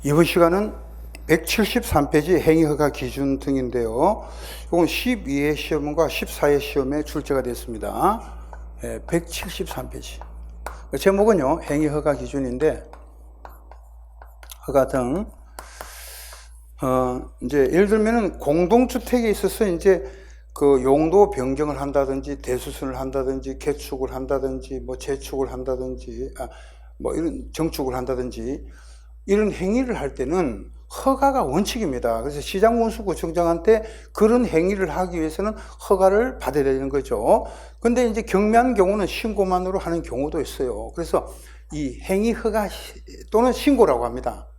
이번 시간은 173페이지 행위허가 기준 등인데요. 이건 12회 시험과 14회 시험에 출제가 됐습니다. 173페이지. 제목은요, 행위허가 기준인데, 허가 등, 이제 예를 들면은 공동주택에 있어서 이제 그 용도 변경을 한다든지, 대수선을 한다든지, 개축을 한다든지, 뭐 재축을 한다든지, 뭐 이런 정축을 한다든지, 이런 행위를 할 때는 허가가 원칙입니다. 그래서 시장군수구청장한테 그런 행위를 하기 위해서는 허가를 받아야 되는 거죠. 근데 이제 경미한 경우는 신고만으로 하는 경우도 있어요. 그래서 이 행위허가 또는 신고라고 합니다.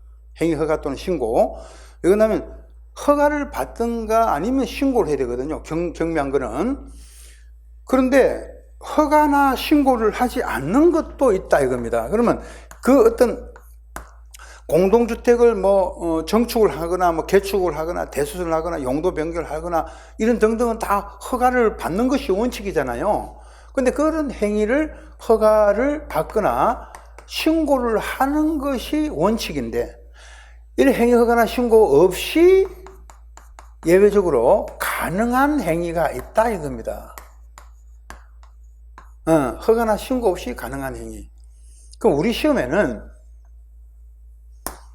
행위허가 또는 신고. 이건 하면 허가를 받든가 아니면 신고를 해야 되거든요. 경미한 거는. 그런데 허가나 신고를 하지 않는 것도 있다 이겁니다. 그러면 그 어떤 공동주택을 정축을 하거나 개축을 하거나 대수선을 하거나 용도 변경을 하거나 이런 등등은 다 허가를 받는 것이 원칙이잖아요. 근데 그런 행위를 허가를 받거나 신고를 하는 것이 원칙인데, 이런 행위 허가나 신고 없이 예외적으로 가능한 행위가 있다 이겁니다. 허가나 신고 없이 가능한 행위. 그럼 우리 시험에는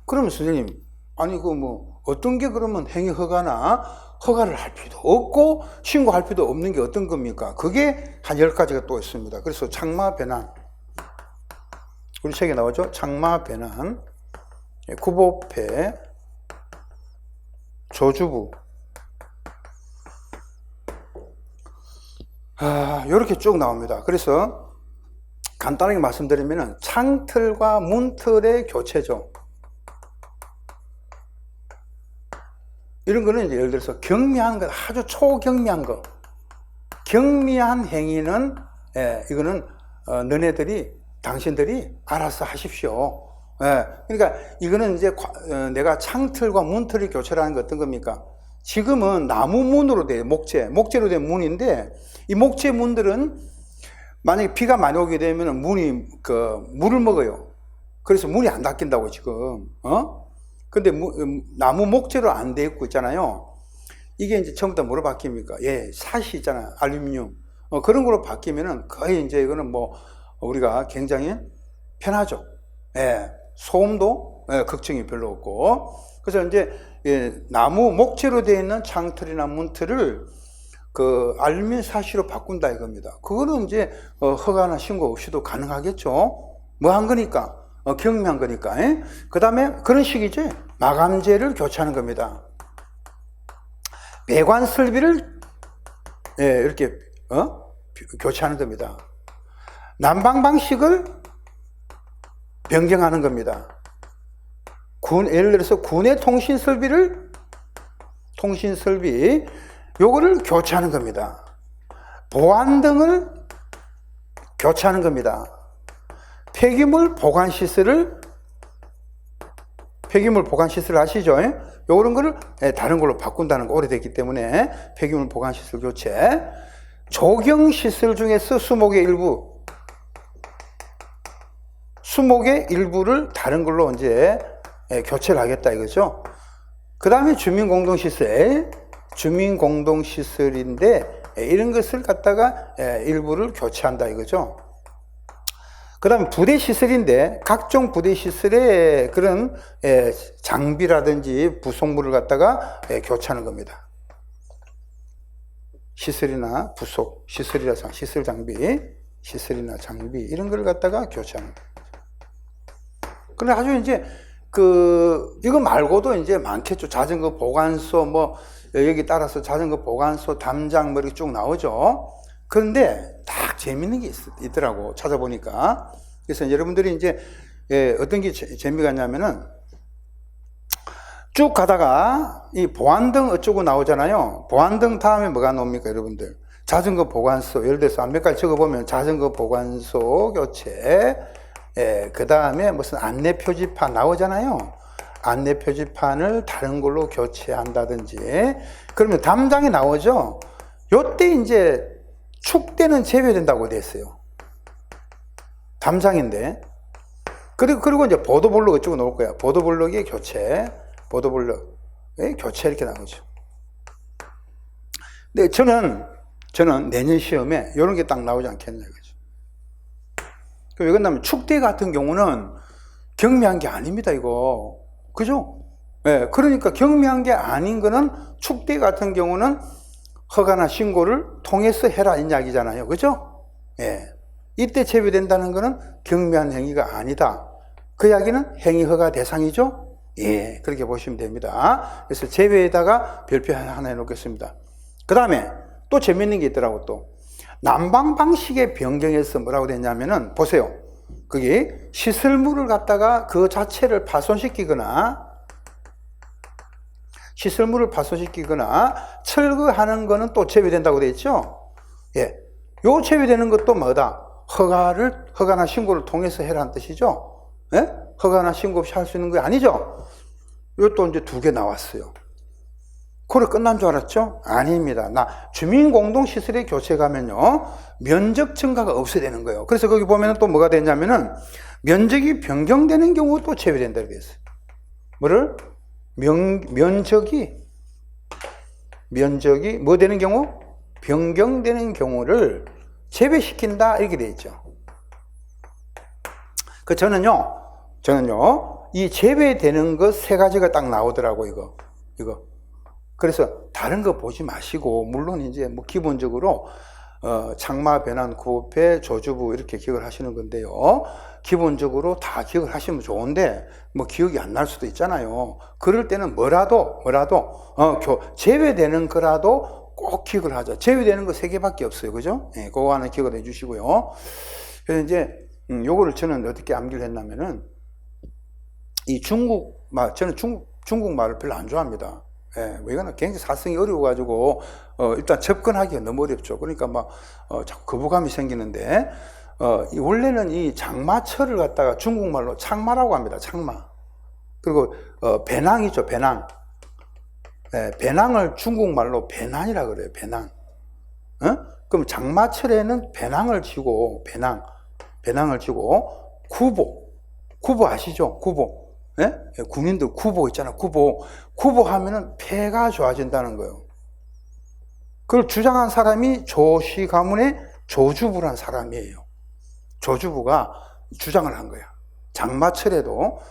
그러면 선생님, 아니 어떤 게 그러면 행위 허가나 허가를 할 필요도 없고 신고할 필요도 없는 게 어떤 겁니까? 그게 한 10가지가 또 있습니다. 그래서 창마 변환, 우리 책에 나오죠? 창마 변환, 구보패, 조주부, 이렇게 쭉 나옵니다. 그래서 간단하게 말씀드리면 창틀과 문틀의 교체죠. 이런 거는 이제 예를 들어서 경미한 것, 아주 초경미한 거. 경미한 행위는, 이거는, 당신들이 알아서 하십시오. 그러니까 이거는 이제 내가 창틀과 문틀을 교체라는 게 어떤 겁니까? 지금은 나무 문으로 돼, 목재로 된 문인데, 이 목재 문들은 만약에 비가 많이 오게 되면 문이 물을 먹어요. 그래서 문이 안 닫힌다고 지금, 근데 나무 목재로 안 돼 있고 있잖아요. 이게 이제 처음부터 뭐로 바뀝니까? 샷이 있잖아요. 알루미늄. 그런 걸로 바뀌면은 거의 이제 이거는 우리가 굉장히 편하죠. 소음도 걱정이 별로 없고. 그래서 이제 나무 목재로 되어 있는 창틀이나 문틀을 그 알루미늄 샷으로 바꾼다 이겁니다. 그거는 이제 허가나 신고 없이도 가능하겠죠. 뭐 한 거니까. 경미한 거니까. 그 다음에 그런 식이지. 마감재를 교체하는 겁니다. 배관 설비를 이렇게 교체하는 겁니다. 난방 방식을 변경하는 겁니다. 예를 들어서 군의 통신 설비 요거를 교체하는 겁니다. 보안등을 교체하는 겁니다. 폐기물 보관 시설을 아시죠? 요런 거를 다른 걸로 바꾼다는 거 오래됐기 때문에 폐기물 보관 시설 교체. 조경 시설 중에서 수목의 일부를 다른 걸로 이제 교체를 하겠다 이거죠. 그 다음에 주민공동시설인데 이런 것을 갖다가 일부를 교체한다 이거죠. 그 다음에 부대시설인데 각종 부대시설의 그런 장비라든지 부속물을 갖다가 교체하는 겁니다. 시설이나 장비 이런 걸 갖다가 교체하는 겁니다. 근데 아주 이제 이거 말고도 이제 많겠죠. 자전거 보관소 여기 따라서 자전거 보관소 담장 이렇게 쭉 나오죠. 그런데 딱 재밌는 게 있더라고, 찾아보니까. 그래서 여러분들이 이제 어떤 게 재미가 있냐면은 쭉 가다가 이 보안등 어쩌고 나오잖아요. 보안등 다음에 뭐가 나옵니까, 여러분들? 자전거 보관소, 예를 들어서 몇 가지 적어보면 자전거 보관소 교체, 그 다음에 무슨 안내 표지판 나오잖아요. 안내 표지판을 다른 걸로 교체한다든지. 그러면 담장이 나오죠. 요때 이제 축대는 제외된다고 돼 있어요. 담장인데 그리고 이제 보도블록 이쪽으로 놓을 거야. 보도블록의 교체, 보도블록의 교체 이렇게 나오죠. 근데 저는 내년 시험에 이런 게 딱 나오지 않겠냐 이거죠. 그럼 왜 그러냐면 축대 같은 경우는 경미한 게 아닙니다, 이거. 그죠? 예, 그러니까 경미한 게 아닌 거는 축대 같은 경우는 허가나 신고를 통해서 해라 이 이야기잖아요. 그죠? 예. 이때 제외된다는 거는 경미한 행위가 아니다. 그 이야기는 행위 허가 대상이죠? 예, 그렇게 보시면 됩니다. 그래서 제외에다가 별표 하나 해놓겠습니다. 그 다음에 또 재밌는 게 있더라고 또. 난방 방식의 변경에서 뭐라고 됐냐면은 보세요. 거기 시설물을 갖다가 그 자체를 파손시키거나 철거하는 거는 또 제외된다고 되어 있죠? 예. 요 제외되는 것도 뭐다? 허가나 신고를 통해서 해라는 뜻이죠? 예? 허가나 신고 없이 할 수 있는 거 아니죠? 이것도 이제 2개 나왔어요. 그래 끝난 줄 알았죠? 아닙니다. 주민공동시설의 교체 가면요, 면적 증가가 없어야 되는 거예요. 그래서 거기 보면 또 뭐가 되냐면은, 면적이 변경되는 경우 또 제외된다고 되어 있어요. 뭐를? 면적이 뭐 되는 경우? 변경되는 경우를 제외시킨다, 이렇게 되어 있죠. 저는요, 이 제외되는 것 3가지가 딱 나오더라고, 이거. 그래서 다른 거 보지 마시고, 물론 이제 뭐 기본적으로 창마, 배난, 구호패, 조주부 이렇게 기억을 하시는 건데요. 기본적으로 다 기억을 하시면 좋은데 뭐 기억이 안 날 수도 있잖아요. 그럴 때는 뭐라도 제외되는 거라도 꼭 기억을 하죠. 제외되는 거 3개밖에 없어요. 그죠? 예, 그거 하나 기억을 해 주시고요. 그래서 이제 요거를 저는 어떻게 암기를 했냐면은, 이 중국말, 저는 중국말을 별로 안 좋아합니다. 예, 이거는 굉장히 사성이 어려워가지고, 일단 접근하기가 너무 어렵죠. 그러니까 자꾸 거부감이 생기는데, 원래는 이 장마철을 갖다가 중국말로 창마라고 합니다. 창마. 그리고, 배낭이죠, 배낭. 예, 배낭을 중국말로 배낭이라 그래요, 배낭. 그럼 장마철에는 배낭을 치고, 배낭을 치고, 구보 아시죠? 구보. 예? 군인들 구보 있잖아, 구보 하면은 폐가 좋아진다는 거예요. 그걸 주장한 사람이 조씨 가문의 조주부란 사람이에요. 조주부가 주장을 한 거야. 장마철에도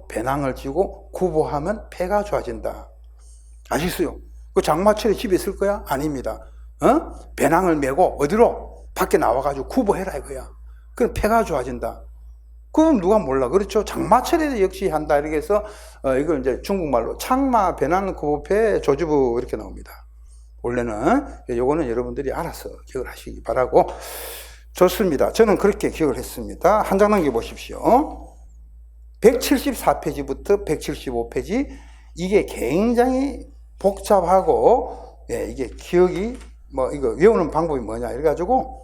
배낭을 쥐고 구보하면 폐가 좋아진다. 아시겠어요? 그 장마철에 집에 있을 거야? 아닙니다. 배낭을 메고 어디로? 밖에 나와가지고 구보해라 이거야. 그럼 폐가 좋아진다. 그럼 누가 몰라. 그렇죠. 장마철에도 역시 한다. 이렇게 해서, 이걸 이제 중국말로 창마, 배난, 구보패, 조주부 이렇게 나옵니다. 원래는, 요거는 여러분들이 알아서 기억을 하시기 바라고. 좋습니다. 저는 그렇게 기억을 했습니다. 한 장 넘겨보십시오. 174페이지부터 175페이지. 이게 굉장히 복잡하고, 예, 이게 기억이, 이거 외우는 방법이 뭐냐. 이래가지고,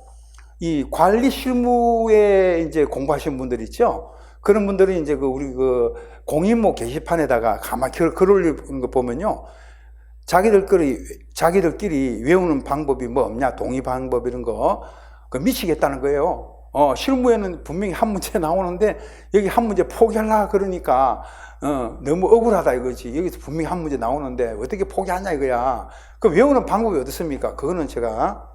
이 관리 실무에 이제 공부하신 분들 있죠? 그런 분들은 이제 우리 공인모 게시판에다가 가만히 글 올리는 거 보면요. 자기들끼리 외우는 방법이 뭐 없냐? 동의 방법 이런 거. 미치겠다는 거예요. 실무에는 분명히 한 문제 나오는데 여기 한 문제 포기하려고 그러니까, 너무 억울하다 이거지. 여기서 분명히 한 문제 나오는데 어떻게 포기하냐 이거야. 그럼 외우는 방법이 어떻습니까? 그거는 제가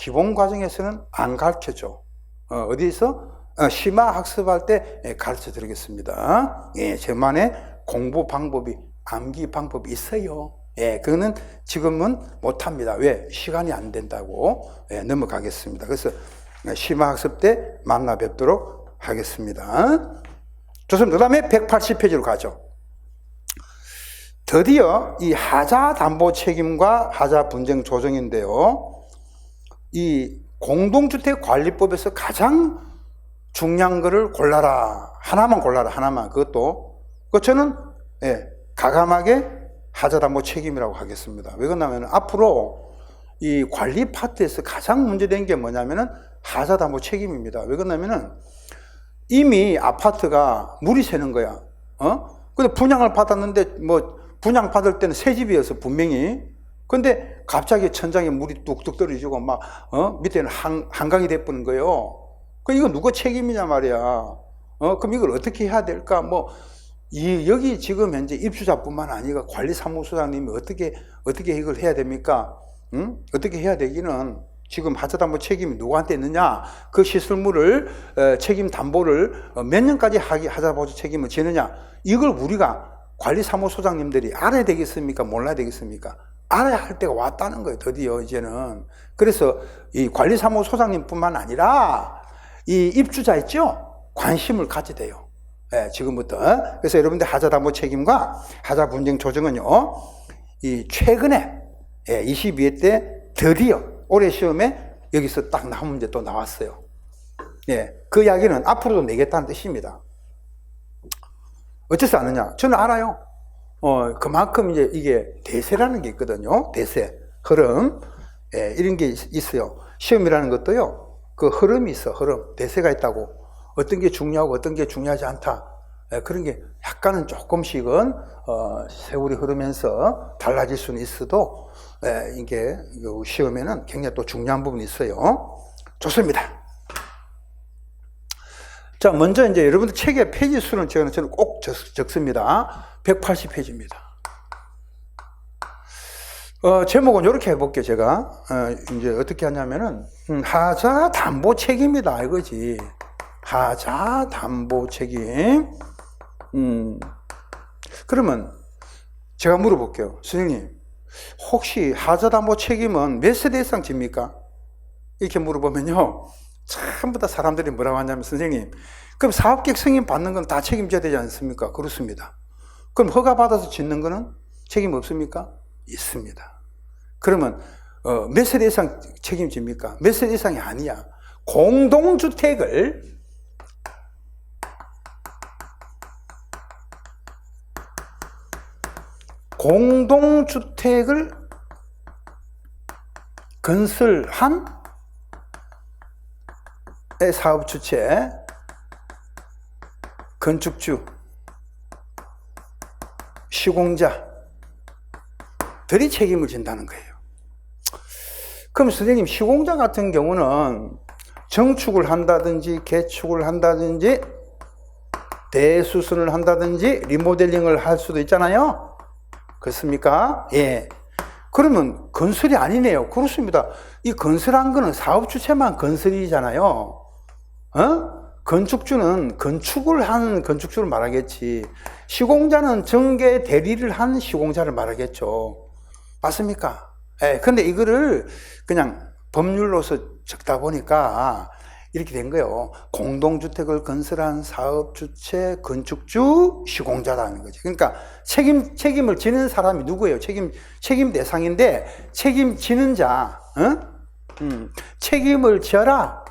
기본 과정에서는 안 가르쳐줘. 어디서? 심화 학습할 때 가르쳐 드리겠습니다. 예, 저만의 공부 방법이, 암기 방법이 있어요. 예, 그거는 지금은 못합니다. 왜? 시간이 안 된다고. 예, 넘어가겠습니다. 그래서 심화 학습 때 만나 뵙도록 하겠습니다. 좋습니다. 그 다음에 180페이지로 가죠. 드디어 이 하자 담보 책임과 하자 분쟁 조정인데요. 이 공동주택관리법에서 가장 중요한 거를 골라라. 하나만 골라라. 하나만. 그것도. 저는, 예, 가감하게 하자담보 책임이라고 하겠습니다. 왜 그러냐면 앞으로 이 관리 파트에서 가장 문제된 게 뭐냐면은 하자담보 책임입니다. 왜 그러냐면은 이미 아파트가 물이 새는 거야. 근데 분양을 받았는데 분양 받을 때는 새 집이어서 분명히. 근데 갑자기 천장에 물이 뚝뚝 떨어지고 밑에는 한강이 돼버린 거예요. 이거 누구 책임이냐 말이야. 그럼 이걸 어떻게 해야 될까? 뭐, 여기 지금 현재 입주자뿐만 아니라 관리사무소장님이 어떻게 이걸 해야 됩니까? 어떻게 해야 되기는 지금 하자담보 책임이 누구한테 있느냐? 그 시설물을 책임 담보를 몇 년까지 하자담보 책임을 지느냐? 이걸 우리가 관리사무소장님들이 알아야 되겠습니까? 몰라야 되겠습니까? 알아야 할 때가 왔다는 거예요. 드디어 이제는. 그래서 이 관리사무소장님뿐만 아니라 이 입주자 있죠? 관심을 가져야 돼요. 지금부터. 그래서 여러분들 하자담보 책임과 하자 분쟁 조정은요, 이 최근에 22회 때 드디어 올해 시험에 여기서 딱 나온 문제 또 나왔어요. 그 이야기는 앞으로도 내겠다는 뜻입니다. 어째서 아느냐? 저는 알아요. 그만큼 이제 이게 대세라는 게 있거든요. 대세, 흐름, 이런 게 있어요. 시험이라는 것도요, 그 흐름이 있어, 흐름. 대세가 있다고. 어떤 게 중요하고 어떤 게 중요하지 않다. 그런 게 약간은 조금씩은 세월이 흐르면서 달라질 수는 있어도 이게 시험에는 굉장히 또 중요한 부분이 있어요. 좋습니다. 자, 먼저 이제 여러분들 책의 페이지 수는 저는 꼭 적습니다. 180페이지입니다. 제목은 이렇게 해볼게요, 제가. 이제 어떻게 하냐면은, 하자 담보 책임이다, 이거지. 하자 담보 책임. 그러면 제가 물어볼게요. 선생님, 혹시 하자 담보 책임은 몇 세대 이상 집니까? 이렇게 물어보면요, 전부 다 사람들이 뭐라고 하냐면, 선생님, 그럼 사업계획 승인 받는 건 다 책임져야 되지 않습니까? 그렇습니다. 그럼 허가 받아서 짓는 거는 책임 없습니까? 있습니다. 그러면 몇 세대 이상 책임집니까? 몇 세대 이상이 아니야. 공동주택을 건설한 사업주체, 건축주, 시공자들이 책임을 진다는 거예요. 그럼 선생님, 시공자 같은 경우는 정축을 한다든지 개축을 한다든지 대수선을 한다든지 리모델링을 할 수도 있잖아요. 그렇습니까? 예. 그러면 건설이 아니네요. 그렇습니다. 이 건설한 거는 사업주체만 건설이잖아요. 건축주는 건축을 한 건축주를 말하겠지. 시공자는 전개 대리를 한 시공자를 말하겠죠. 맞습니까? 예. 근데 이거를 그냥 법률로서 적다 보니까 이렇게 된 거예요. 공동주택을 건설한 사업주체, 건축주, 시공자라는 거지. 그러니까 책임을 지는 사람이 누구예요? 책임 대상인데, 책임지는 자, 책임을 져라.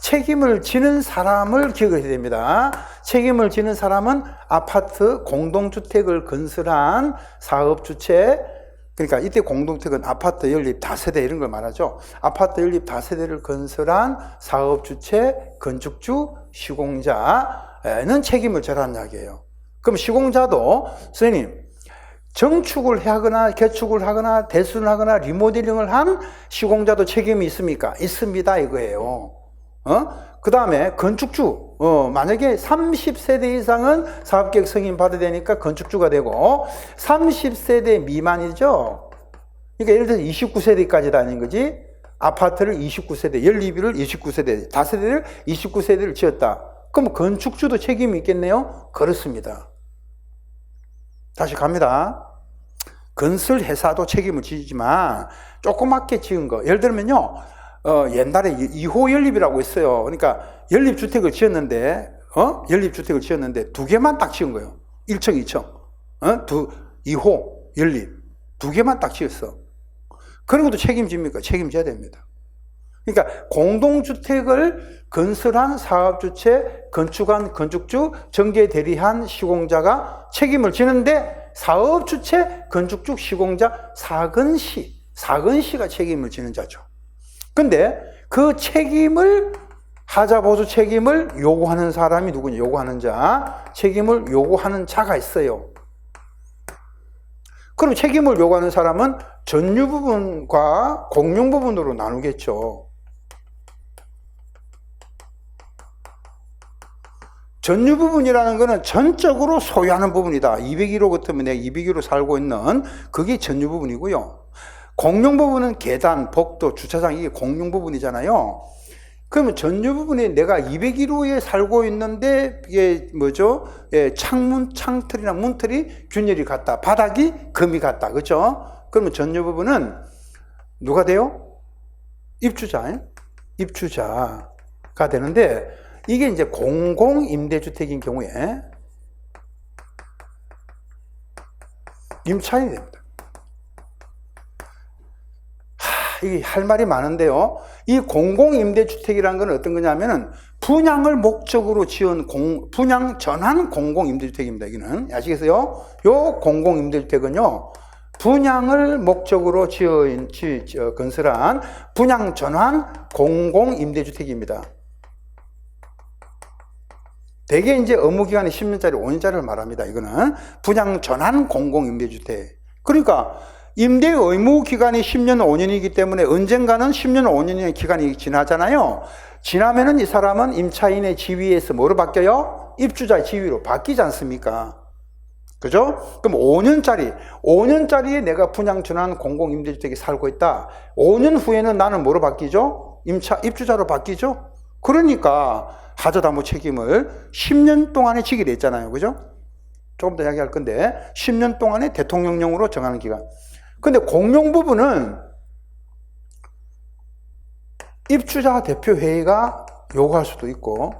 책임을 지는 사람을 기억해야 됩니다. 책임을 지는 사람은 아파트, 공동주택을 건설한 사업주체, 그러니까 이때 공동주택은 아파트 연립 다세대 이런 걸 말하죠. 아파트 연립 다세대를 건설한 사업주체, 건축주, 시공자는 책임을 져라는 이야기예요. 그럼 시공자도 선생님, 정축을 하거나 개축을 하거나 대수를 하거나 리모델링을 한 시공자도 책임이 있습니까? 있습니다, 이거예요. 그 다음에 건축주, 만약에 30세대 이상은 사업계획 승인 받아야 되니까 건축주가 되고, 30세대 미만이죠. 그러니까 예를 들어서 29세대까지 다닌 거지. 아파트를 29세대, 연립을 29세대, 다세대를 29세대를 지었다. 그럼 건축주도 책임이 있겠네요? 그렇습니다. 다시 갑니다. 건설회사도 책임을 지지만 조그맣게 지은 거, 예를 들면요, 옛날에 2호 연립이라고 있어요. 그러니까 연립주택을 지었는데, 연립주택을 지었는데 두 개만 딱 지은 거예요. 1층, 2층. 2호 연립. 두 개만 딱 지었어. 그런 것도 책임집니까? 책임져야 됩니다. 그러니까 공동주택을 건설한 사업주체, 건축한 건축주, 전개 대리한 시공자가 책임을 지는데, 사업주체, 건축주, 시공자, 사건시가 책임을 지는 자죠. 근데 그 책임을, 하자보수 책임을 요구하는 사람이 누구냐? 요구하는 자, 책임을 요구하는 자가 있어요. 그럼 책임을 요구하는 사람은 전유 부분과 공용 부분으로 나누겠죠. 전유 부분이라는 거는 전적으로 소유하는 부분이다. 201호 같으면 내가 201호 살고 있는 그게 전유 부분이고요. 공용 부분은 계단, 복도, 주차장 이게 공용 부분이잖아요. 그러면 전유 부분에 내가 201호에 살고 있는데 이게 뭐죠? 예, 창문, 창틀이나 문틀이 균열이 같다. 바닥이 금이 같다. 그렇죠? 그러면 전유 부분은 누가 돼요? 입주자. 입주자가 되는데 이게 이제 공공임대주택인 경우에 임차인이 됩니다. 이게 할 말이 많은데요. 이 공공임대주택이라는 건 어떤 거냐면은 분양을 목적으로 지은 분양 전환 공공임대주택입니다. 여기는 아시겠어요? 요 공공임대주택은요, 분양을 목적으로 건설한 분양 전환 공공임대주택입니다. 대개 이제 업무기간이 10년짜리, 5년짜리를 말합니다. 이거는 분양 전환 공공임대주택. 그러니까 임대 의무 기간이 10년, 5년이기 때문에 언젠가는 10년, 5년의 기간이 지나잖아요. 지나면은 이 사람은 임차인의 지위에서 뭐로 바뀌어요? 입주자 지위로 바뀌지 않습니까? 그죠? 그럼 5년짜리에 내가 분양 전환 공공임대주택에 살고 있다. 5년 후에는 나는 뭐로 바뀌죠? 입주자로 바뀌죠? 그러니까 하자담보 책임을 10년 동안에 지게 됐잖아요. 그죠? 조금 더 이야기할 건데 10년 동안에 대통령령으로 정하는 기간. 근데 공용 부분은 입주자 대표회의가 요구할 수도 있고,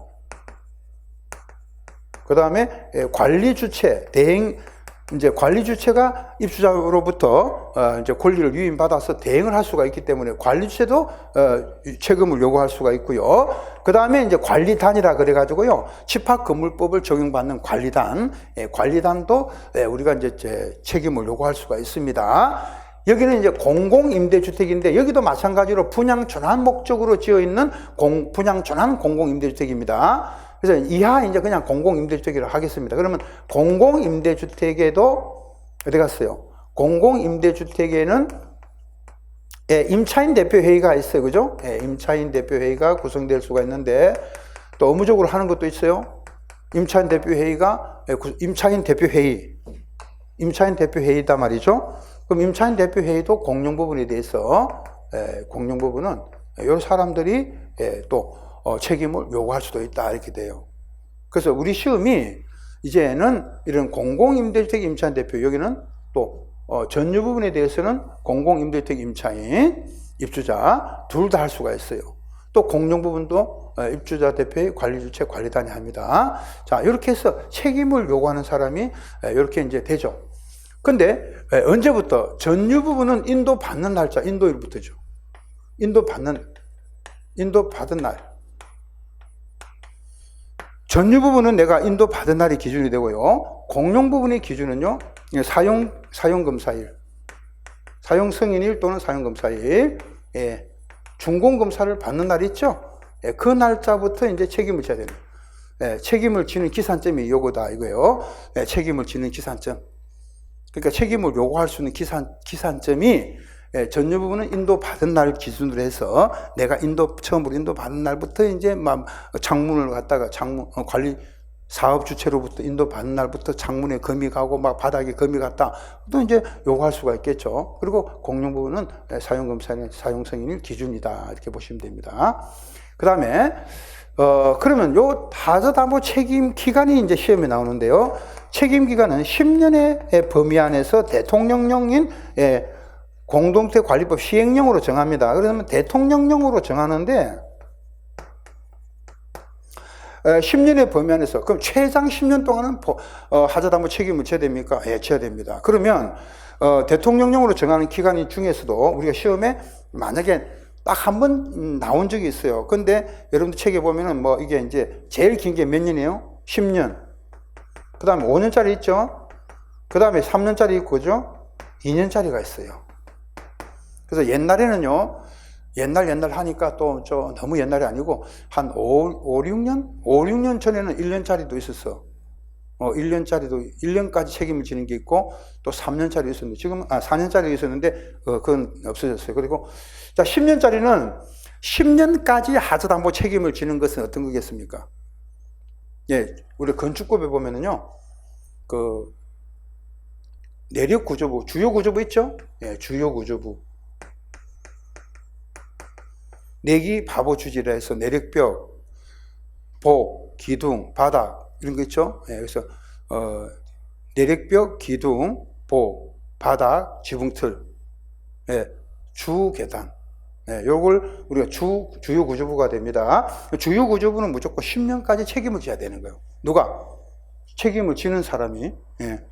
그 다음에 관리 주체, 이제 관리 주체가 입주자로부터 이제 권리를 위임받아서 대행을 할 수가 있기 때문에 관리 주체도 책임을 요구할 수가 있고요. 그 다음에 이제 관리단이라 그래가지고요, 집합건물법을 적용받는 관리단도 우리가 이제 책임을 요구할 수가 있습니다. 여기는 이제 공공임대주택인데 여기도 마찬가지로 분양 전환 목적으로 지어 있는 분양 전환 공공임대주택입니다. 그래서 이하 이제 그냥 공공임대주택이라고 하겠습니다. 그러면 공공임대주택에도 어디 갔어요? 공공임대주택에는 임차인 대표회의가 있어요. 그죠? 임차인 대표회의가 구성될 수가 있는데 또 의무적으로 하는 것도 있어요. 임차인 대표회의다 말이죠. 그럼 임차인 대표회의도 공용 부분에 대해서 공용 부분은 이 사람들이 또 책임을 요구할 수도 있다 이렇게 돼요. 그래서 우리 시험이 이제는 이런 공공임대주택 임차인 대표, 여기는 또 전유 부분에 대해서는 공공임대주택 임차인, 입주자 둘 다 할 수가 있어요. 또 공용 부분도 입주자 대표의 관리주체 관리단이 합니다. 자, 이렇게 해서 책임을 요구하는 사람이 이렇게 이제 되죠. 근데 언제부터? 전유 부분은 인도 받는 날짜, 인도일부터죠. 인도 받은 날. 전유 부분은 내가 인도 받은 날이 기준이 되고요. 공용 부분의 기준은요, 사용검사일, 사용승인일 또는 사용검사일, 준공검사를 받는 날이 있죠. 그 날짜부터 이제 책임을 져야 되는, 책임을 지는 기산점이 요거다 이거예요. 책임을 지는 기산점. 그러니까 책임을 요구할 수 있는 기산점이 전유 부분은 인도 받은 날 기준으로 해서 내가 처음으로 인도 받은 날부터 이제 막 창문을 갖다가 관리 사업 주체로부터 인도 받은 날부터 창문에 금이 가고 막 바닥에 금이 갔다 또 이제 요구할 수가 있겠죠. 그리고 공용 부분은 사용검사는 사용승인일 기준이다 이렇게 보시면 됩니다. 그 다음에 그러면 요 하자담보 책임 기간이 이제 시험에 나오는데요. 책임 기간은 10년의 범위 안에서 대통령령인 공동주택관리법 시행령으로 정합니다. 그러면 대통령령으로 정하는데 10년의 범위 안에서, 그럼 최장 10년 동안은 하자담보 책임을 져야 됩니까? 져야 됩니다. 그러면 대통령령으로 정하는 기간 중에서도 우리가 시험에 만약에 딱 한 번 나온 적이 있어요. 근데 여러분들 책에 보면은 뭐 이게 이제 제일 긴 게 몇 년이에요? 10년. 그 다음에 5년짜리 있죠? 그 다음에 3년짜리 있고, 그죠? 2년짜리가 있어요. 그래서 옛날에는요, 옛날 하니까 또 너무 옛날이 아니고 한 5-6년 전에는 1년짜리도 있었어. 1년까지 책임을 지는 게 있고 또 3년짜리 있었는데 지금 4년짜리 있었는데 그건 없어졌어요. 그리고 자, 10년짜리는 10년까지 하자담보 책임을 지는 것은 어떤 거겠습니까? 예, 우리 건축법에 보면은요, 그, 내력 구조부, 주요 구조부 있죠? 예, 주요 구조부. 내기 바보 주지라 해서 내력벽, 보, 기둥, 바닥, 이런 거 있죠? 예, 그래서, 내력벽, 기둥, 보, 바닥, 지붕틀, 예, 주 계단. 예, 요걸 우리가 주요 구조부가 됩니다. 주요 구조부는 무조건 10년까지 책임을 져야 되는 거예요. 누가? 책임을 지는 사람이. 예.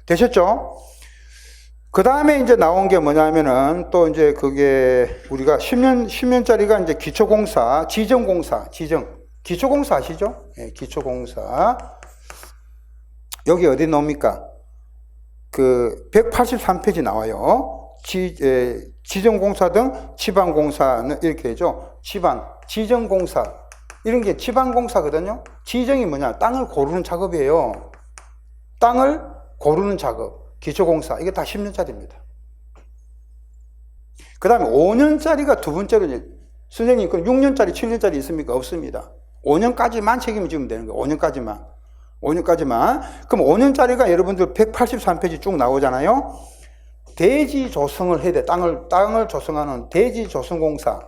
되셨죠? 그 다음에 이제 나온 게 뭐냐면은 또 이제 그게 우리가 10년짜리가 이제 기초공사, 지정공사, 기초공사 아시죠? 예, 기초공사. 여기 어디 나옵니까? 그 183페이지 나와요. 지정공사 등 지방공사는 이렇게 되죠. 지정공사. 이런 게 지방공사거든요. 지정이 뭐냐? 땅을 고르는 작업이에요. 땅을 고르는 작업. 기초공사. 이게 다 10년짜리입니다. 그 다음에 5년짜리가 두 번째로 이제 선생님, 그럼 6년짜리, 7년짜리 있습니까? 없습니다. 5년까지만 책임을 지면 되는 거예요. 5년까지만. 그럼 5년짜리가 여러분들 183페이지 쭉 나오잖아요. 대지 조성을 해야 돼. 땅을 조성하는 대지 조성공사.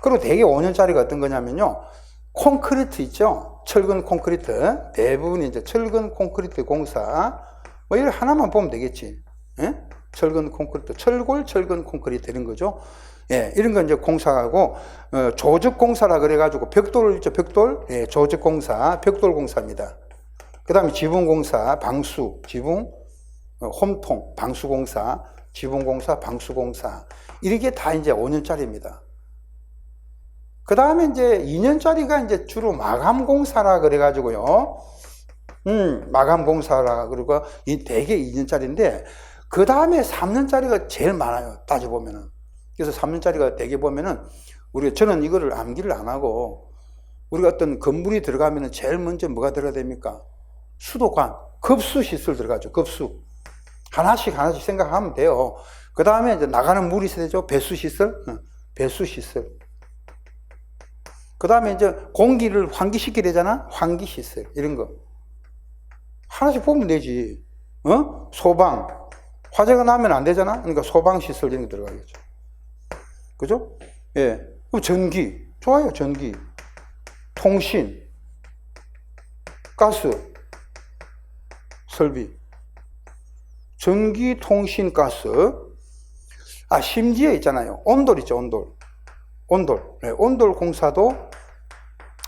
그리고 대개 5년짜리가 어떤 거냐면요. 콘크리트 있죠? 철근 콘크리트. 대부분이 이제 철근 콘크리트 공사. 뭐 이걸 하나만 보면 되겠지. 예? 철근 콘크리트, 철근 콘크리트 이런 거죠. 예, 이런 건 이제 공사하고, 조직공사라 그래가지고, 벽돌 있죠, 벽돌? 예, 조직공사, 벽돌공사입니다. 그 다음에 지붕공사, 방수, 지붕, 홈통, 방수공사, 지붕공사, 방수공사. 이렇게 다 이제 5년짜리입니다. 그 다음에 이제 2년짜리가 이제 주로 마감공사라 그래가지고요. 마감공사라, 그리고 대개 2년짜리인데, 그 다음에 3년짜리가 제일 많아요. 따져보면은. 그래서 3년짜리가 대개 보면은, 저는 이거를 암기를 안 하고, 우리가 어떤 건물이 들어가면은 제일 먼저 뭐가 들어가야 됩니까? 수도관, 급수시설 들어가죠. 급수. 하나씩 생각하면 돼요. 그 다음에 이제 나가는 물이 있어야 되죠. 배수시설, 배수시설. 그 다음에 이제 공기를 환기시켜야 되잖아. 환기시설. 이런 거. 하나씩 보면 되지. 소방. 화재가 나면 안 되잖아. 그러니까 소방시설 이런 거 들어가겠죠. 그죠? 예. 그럼 전기. 좋아요, 전기. 통신. 가스. 설비. 전기, 통신, 가스. 심지어 있잖아요. 온돌 있죠, 온돌. 네, 온돌 공사도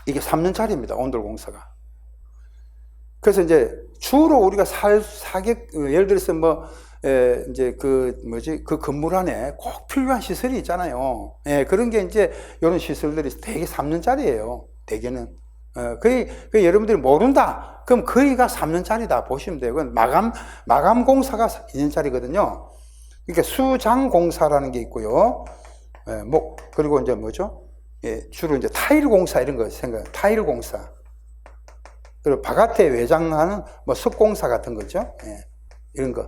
이게 3년짜리입니다, 온돌 공사가. 그래서 이제 주로 우리가 예를 들어서 이제 그 건물 안에 꼭 필요한 시설이 있잖아요. 예, 그런 게 이제 이런 시설들이 되게 3년짜리예요. 대개는. 여러분들이 모른다. 그럼 거의가 3년짜리다 보시면 돼요. 그건 마감 공사가 2년짜리거든요. 그러니까 수장 공사라는 게 있고요. 예, 그리고 이제 뭐죠? 예, 주로 이제 타일 공사 이런 거 생각해요. 타일 공사. 그리고 바깥에 외장하는 석공사 같은 거죠. 예, 이런 거.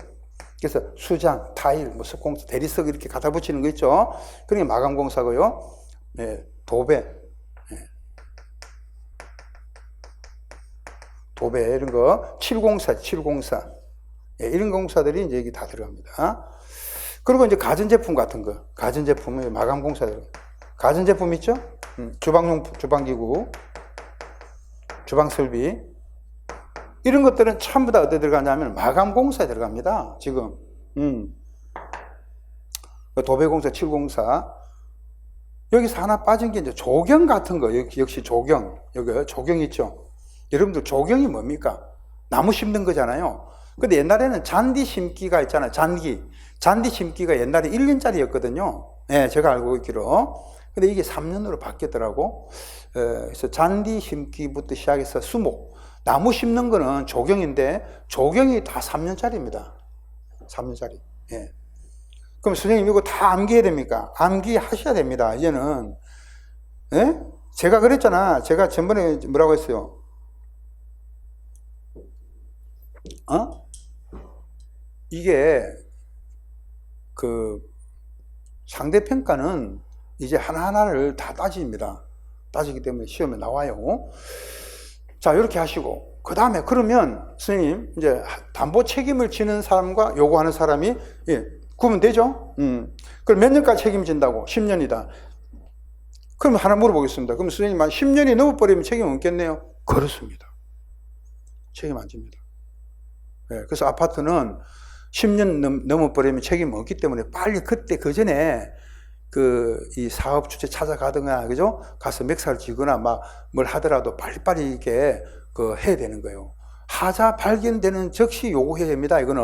그래서 수장, 타일, 석공사, 대리석 이렇게 갖다 붙이는 거 있죠. 그게 마감 공사고요. 예, 도배. 도배 이런 거, 칠공사. 예, 이런 공사들이 이제 여기 다 들어갑니다. 그리고 이제 가전제품 같은 거, 가전제품의 마감 공사들. 가전제품 있죠? 주방기구, 주방설비. 이런 것들은 전부 다 어디에 들어가냐면 마감 공사에 들어갑니다. 지금. 도배공사, 칠공사. 여기서 하나 빠진 게 이제 조경 같은 거, 역시 조경. 여기 조경 있죠? 여러분들 조경이 뭡니까? 나무 심는 거잖아요. 근데 옛날에는 잔디 심기가 있잖아요. 잔디 심기가 옛날에 1년짜리였거든요. 네, 제가 알고 있기로. 근데 이게 3년으로 바뀌었더라고. 그래서 잔디 심기부터 시작해서 수목. 나무 심는 거는 조경인데, 조경이 다 3년짜리입니다. 3년짜리. 예. 그럼 선생님 이거 다 암기해야 됩니까? 암기하셔야 됩니다. 이제는. 예? 제가 그랬잖아. 제가 전번에 뭐라고 했어요? 이게 상대평가는 이제 하나하나를 다 따집니다. 따지기 때문에 시험에 나와요. 자, 이렇게 하시고, 그 다음에 그러면 선생님, 이제 담보 책임을 지는 사람과 요구하는 사람이, 예, 구분 되죠? 그럼 몇 년까지 책임진다고? 10년이다. 그럼 하나 물어보겠습니다. 그럼 선생님, 한 10년이 넘어버리면 책임 없겠네요? 그렇습니다. 책임 안 집니다. 예, 그래서 아파트는 10년 넘어버리면 책임 없기 때문에 빨리 그때 그 전에 이 사업 주체 찾아가든가, 그죠? 가서 맥사를 지거나 막 뭘 하더라도 빨리빨리 이렇게 해야 되는 거예요. 하자 발견되는 즉시 요구해야 됩니다, 이거는.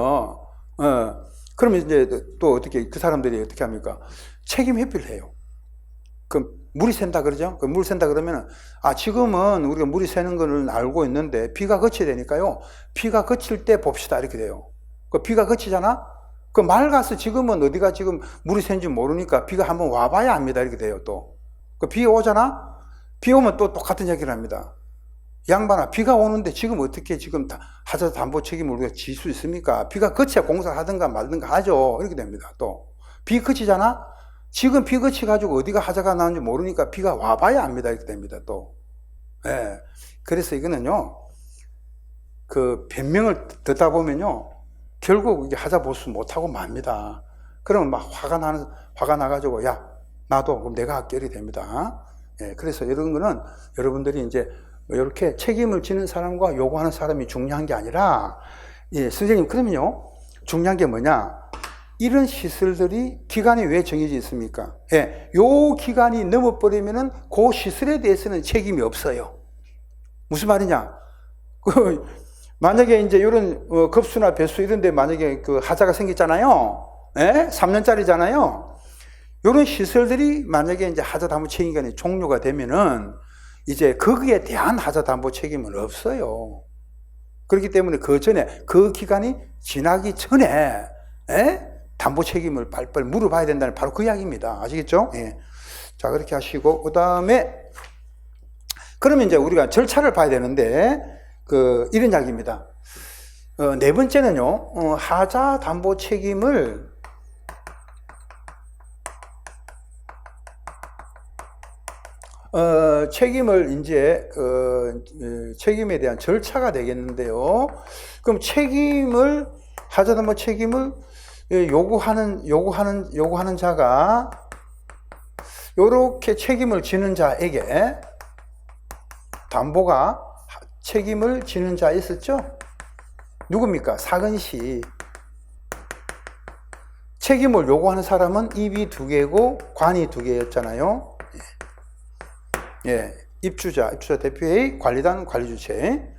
그러면 이제 또 어떻게, 그 사람들이 어떻게 합니까? 책임 회피를 해요. 그럼 물이 샌다 그러죠? 물 샌다 그러면, 지금은 우리가 물이 새는 걸 알고 있는데 비가 그쳐야 되니까요. 비가 그칠 때 봅시다, 이렇게 돼요. 비가 그치잖아? 맑아서 지금은 어디가 지금 물이 샌지 모르니까 비가 한번 와봐야 압니다, 이렇게 돼요, 또. 비 오잖아? 비 오면 또 똑같은 얘기를 합니다. 양반아, 비가 오는데 지금 어떻게 지금 하자 담보 책임을 우리가 질 수 있습니까? 비가 그쳐야 공사를 하든가 말든가 하죠. 이렇게 됩니다, 또. 비 그치잖아? 지금 비 그치가지고 어디가 하자가 나오는지 모르니까 비가 와봐야 압니다, 이렇게 됩니다, 또. 예. 그래서 이거는요, 변명을 듣다 보면요, 결국 이게 하자 보수 못하고 맙니다. 그러면 막 화가 나가지고, 야, 나도, 그럼 내가 할게, 이렇게 됩니다. 예, 그래서 이런 거는 여러분들이 이제 이렇게 책임을 지는 사람과 요구하는 사람이 중요한 게 아니라, 예, 선생님, 그러면요, 중요한 게 뭐냐? 이런 시설들이 기간이 왜 정해져 있습니까? 예, 요 기간이 넘어버리면은 그 시설에 대해서는 책임이 없어요. 무슨 말이냐? 만약에 이제 이런 급수나 배수 이런 데 만약에 하자가 생겼잖아요. 예? 3년짜리잖아요. 이런 시설들이 만약에 이제 하자 담보 책임 기간이 종료가 되면은 이제 거기에 대한 하자 담보 책임은 없어요. 그렇기 때문에 그 전에, 그 기간이 지나기 전에, 예? 담보 책임을 빨리빨리 물어봐야 된다는 바로 그 이야기입니다. 아시겠죠? 예. 자, 그렇게 하시고, 그 다음에, 그러면 이제 우리가 절차를 봐야 되는데, 이런 이야기입니다. 네 번째는요, 하자 담보 책임을 이제, 책임에 대한 절차가 되겠는데요. 그럼 하자 담보 책임을 요구하는 자가, 요렇게 책임을 지는 자에게, 담보가 책임을 지는 자 있었죠? 누굽니까? 사근시. 책임을 요구하는 사람은 입이 2개고 관이 2개였잖아요. 예, 입주자 대표회의, 관리단, 관리주체.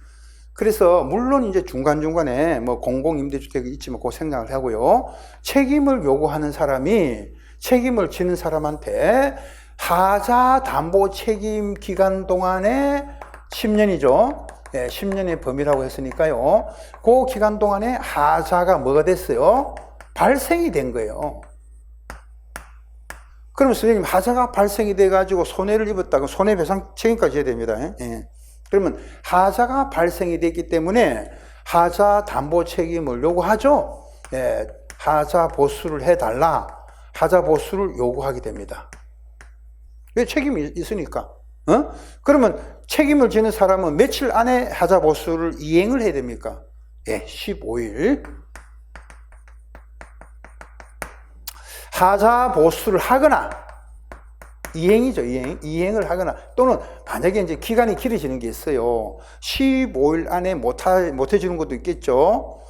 그래서 물론 이제 중간중간에 뭐 공공임대주택이 있지만 그거 생략을 하고요. 책임을 요구하는 사람이 책임을 지는 사람한테 하자 담보 책임 기간 동안에 10년이죠. 예, 10년의 범위라고 했으니까요. 그 기간 동안에 하자가 뭐가 됐어요? 발생이 된 거예요. 그러면 선생님, 하자가 발생이 돼가지고 손해를 입었다고 손해배상 책임까지 해야 됩니다. 예. 그러면 하자가 발생이 됐기 때문에 하자 담보 책임을 요구하죠. 예, 하자 보수를 해달라. 하자 보수를 요구하게 됩니다. 왜? 책임이 있으니까. 그러면 책임을 지는 사람은 며칠 안에 하자 보수를 이행을 해야 됩니까? 예, 15일. 하자 보수를 하거나, 이행이죠, 이행을 하거나, 또는 만약에 이제 기간이 길어지는 게 있어요. 15일 안에 못 해주는 것도 있겠죠.